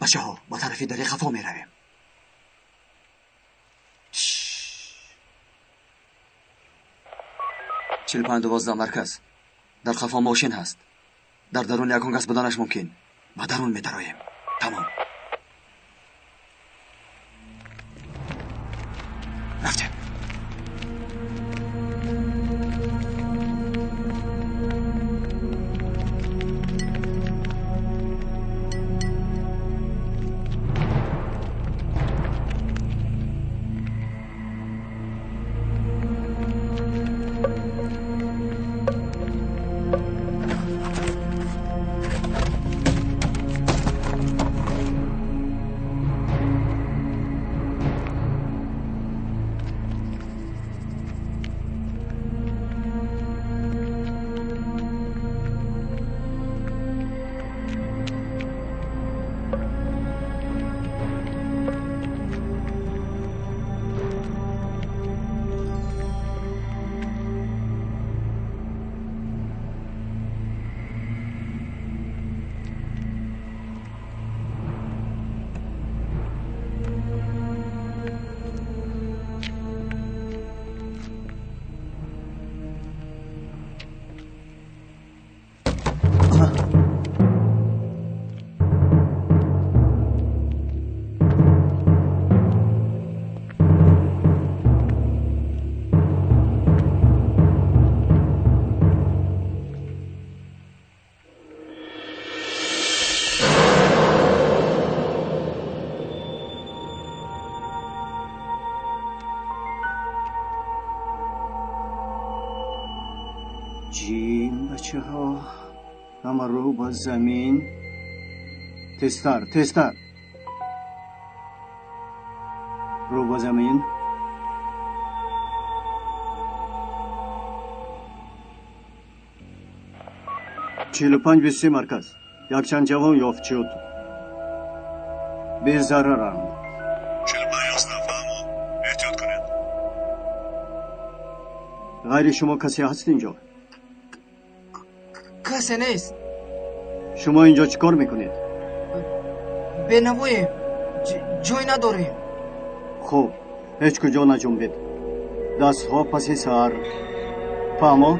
J: بچه ها با طرفی دری خفا می رویم. 45-12 مرکز. در خفا ماشین هست. در درون یکان کس بدانش ممکن. با درون می درایم. تمام. رفته.
C: جیم بچه ها همه رو با زمین تستر رو با زمین چهل و پنج 23 مرکز یک چند جوان یافت شد به ضررند
G: 45 نفهم احتیاط کنید
C: غیر شما کسی هست اینجا؟
D: کسی نیست.
C: شما اینجا چیکار میکنید؟
D: بنواییم جای نداریم.
C: خوب هیچ کجا نجنبید دست ها پس سر فهمو؟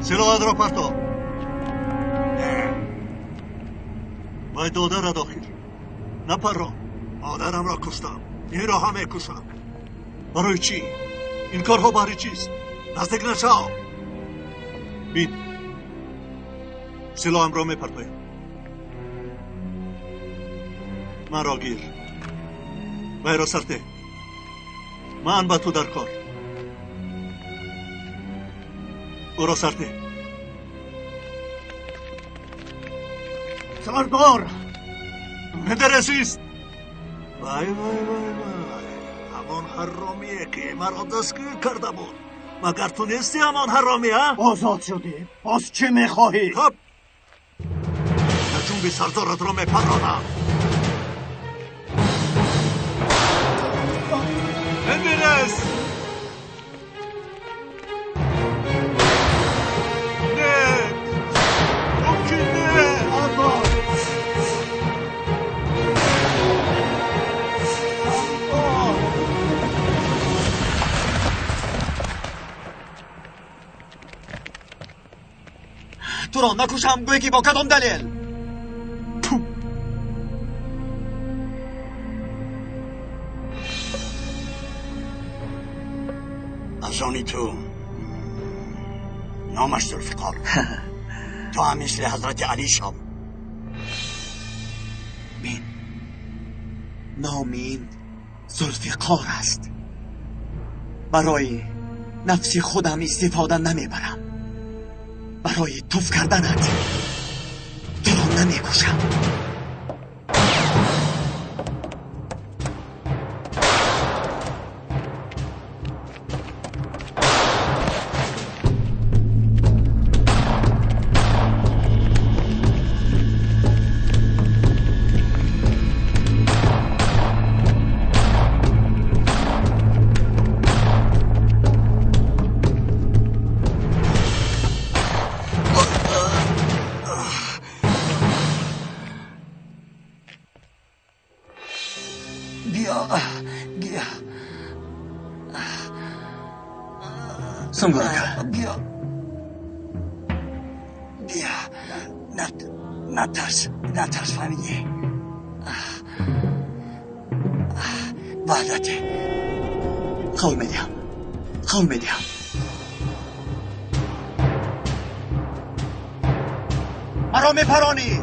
G: سلاحات را پرتاب باید داده را داخل نپران مادرم را کشتم این را هم کشم برای چی؟ این کارها برای چیست؟ نزدیک نشو بین سلاحم را میپرتایم من را گیر وی را سرده من با تو در کار او را سرده
C: سردار
G: مدرسیست وای همان حرامیه که مرا دستگیر کرده بود مگر تو نیستی همان حرامی ها؟
C: آزاد شدی باز چه میخواهی؟
G: خب نجوم بی سردارت را میپرانم مدرس
J: تو را نکشم گوی که با کدام دلیل
A: از آنی تو نامش ذوالفقار تو هم مثل حضرت علی شو
J: بین نام این ذوالفقار است برای نفس خودم استفاده نمیبرم برای توف کردنت تو را نمیکشم
C: سنگرکا بیا نترس فهمیدی وحدت
J: قول میدیم مرا میپرانی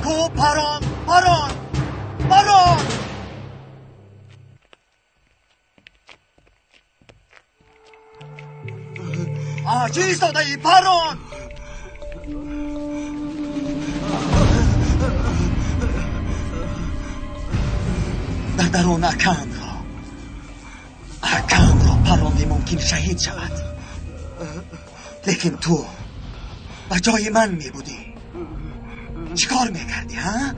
J: کو پران چی ایستاده ای پران در درون اکان را پرانده ممکن شهید شود لیکن تو و جای من می بودی چیکار میکردی ها؟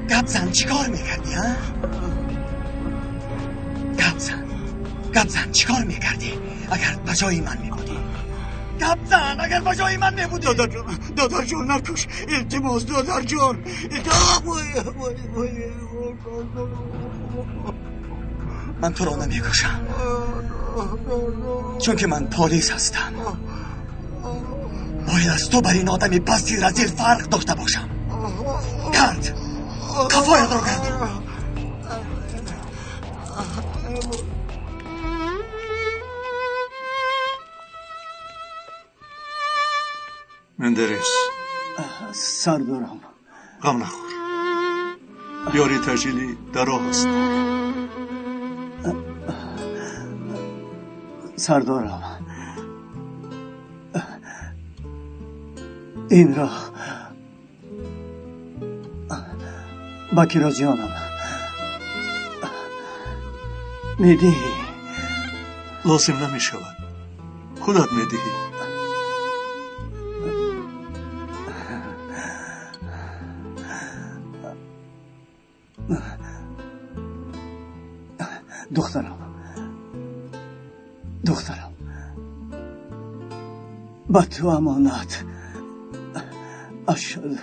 J: گپ زن چیکار میکردی ها؟ گپ زن چیکار میکردی اگر بجای من می بودی؟ گپ زن اگر بجای من می بودی؟
A: دادر جان نکش، التماس دادر جان.
J: من تو رو نمیکشم چون که من پلیس هستم. باید از تو بر این آدمی پستی رزیل فرق داشته باشم. کرد کفایت رو کرد.
G: مندرس
C: سردارم
G: غم نخور، یاری تجلی در راه است.
C: سردارم این را بکیرا جانم میدهی؟
G: لازم نمی شود، خودت میدهی.
C: دخترم با تو امانت. اشهد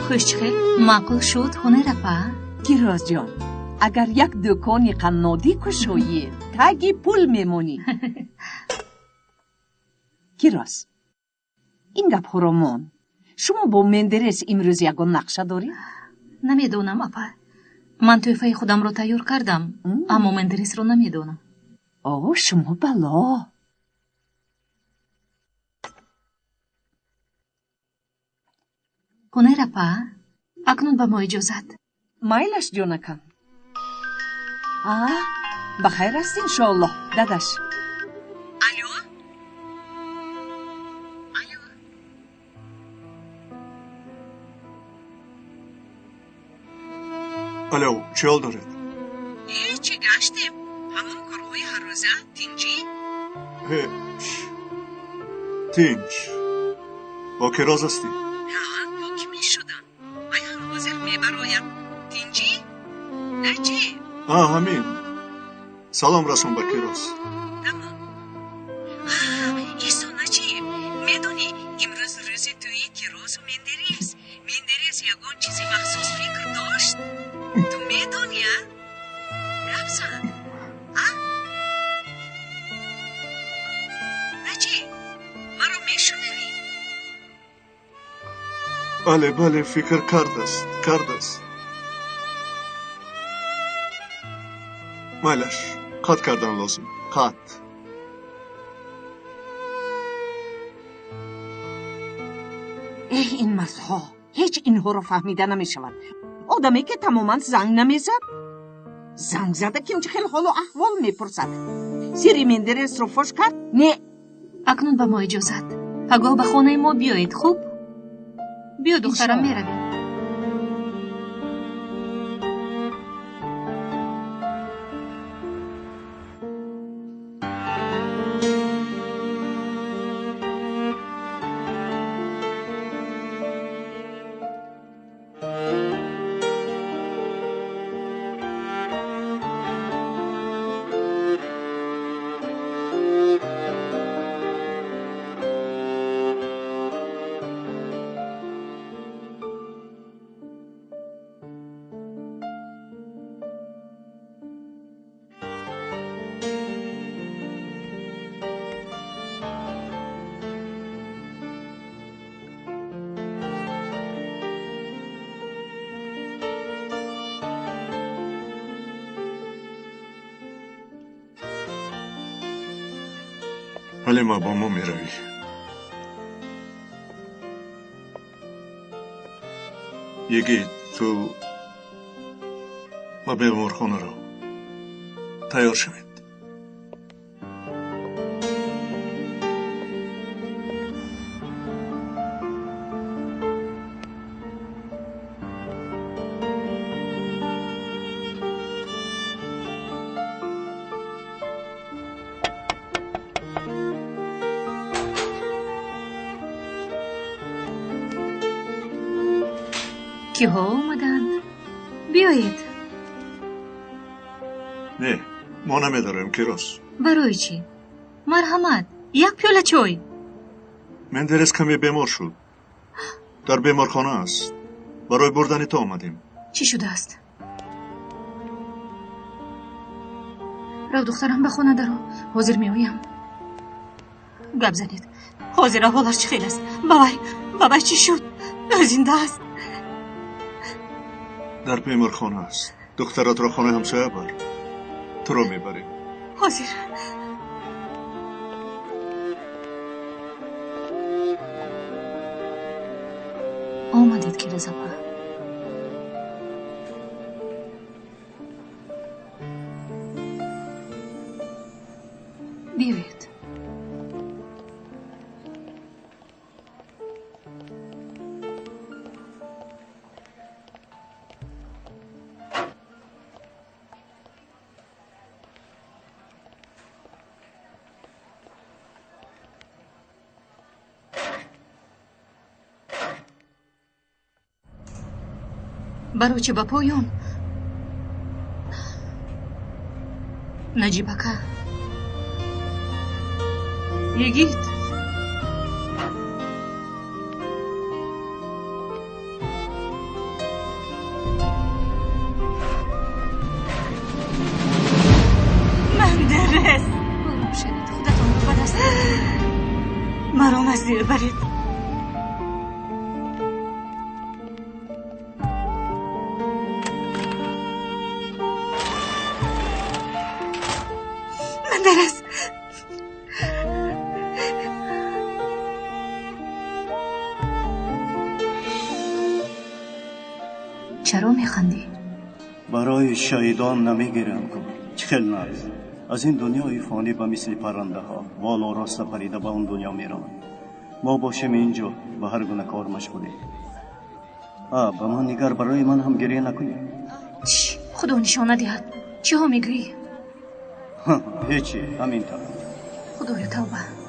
F: خوشچخه معقول شد خونه رفا؟
B: کیراز جان اگر یک دکانی قنادی کشویی تگی پول میمونی. کیراز این گپ هرمان شما با مندرس امروز یگان نقشه داری؟
F: نمیدونم اپا. من توفه خودم رو تیار کردم اما مندرس رو نمیدونم.
B: آه شما بلا.
F: خونه رفا؟ اکنون به ما اجازت.
B: مایلش جونکم. بخیر است انشالله داداش.
G: الو چه حال دارد؟
B: چی گشتیم؟ همون کارهای هر روزه تینجی؟
G: تینج با کراز هستی؟
B: با کی می شدن؟ آیا حاضر می برایم تینجی؟ نه چی؟
G: همین سلام رسون با کراز.
B: ایسو نچی میدونی امروز روز توی کراز و مندرس یگان چیزی مخصوص فکر داشت. تو میدونی رفزن نچی مرا میشنوی؟
G: بله فکر کرد است مالش قط کردن لازم. قط
B: این مردها هیچ اینها رو فهمیده نمی شود. آدمی که تماما زنگ نمیزد زنگ زده که اینجا خیلی حال و احوال میپرسد. سیری مندرس رو فش کرد؟ نه.
F: اکنون به ما اجازت. پگاه به خانه ما بیایید. خوب بیا دخترم میرویم.
G: حلیما با ما میروی. یکی تو با بیمارخانه رو تیار شوید.
F: کی ها اومدند؟ بیایید.
G: نه ما نمیداریم کیروس.
F: برای چی؟ مرحمت، یک پیاله چای.
G: مندرس کمی بیمار شد. در بیمارخانه است. برای بردن تو آمدیم.
F: چی شده است؟ رو دخترم به خونه درو. حاضر می آیم. گپ زنید. حاضر احوالش چی خیلی است؟ بابای چی شد؟ زنده است.
G: در بیمارخانه است. دخترات را خانه همسایه بر. تو را میبریم.
F: حاضر. آمدید که رضا با. بیایید. برای چه با پایون؟ نجیبکه یگید مندرس برو شدید خودتون رو بدست مرام از دیر برید. مندرس چرا میخندی؟
C: برای شهیدان نمیگیرم کن. چخل نرز. از این دنیای فانی به مثل پرنده ها وال و راست پریده به اون دنیا میرون. ما باشیم اینجا به هر گونه کار مشغولیم. به من نگر، برای من هم گریه نکنی.
F: خدا نشانه دهد. چی ها میگویی؟
C: هیچی، همین طور.
F: خدایا توبه.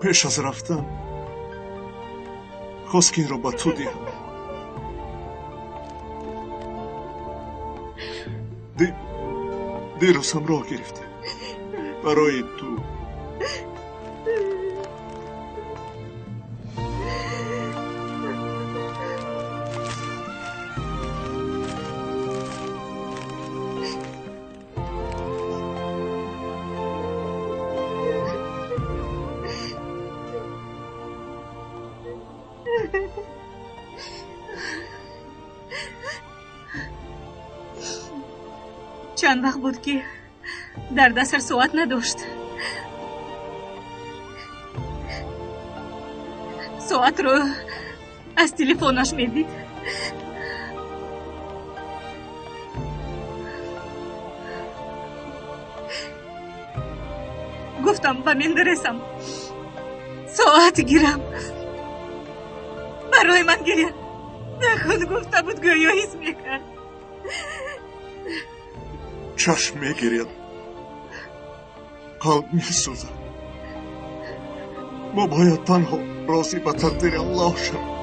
G: پیش از رفتن خواست که این رو با تو دیم. دیروز هم راه گرفته برای تو.
F: چند وقت بود که در دستر ساعت نداشت. ساعت رو از تلفنش میدید. گفتم به من درسم ساعت گیرم. برای من گریه نکن. گفته بود گویا حس میکرد.
G: چشم میگیرید، قلب میسوزد. ما باید تنها راضی به تقدیر الله شویم.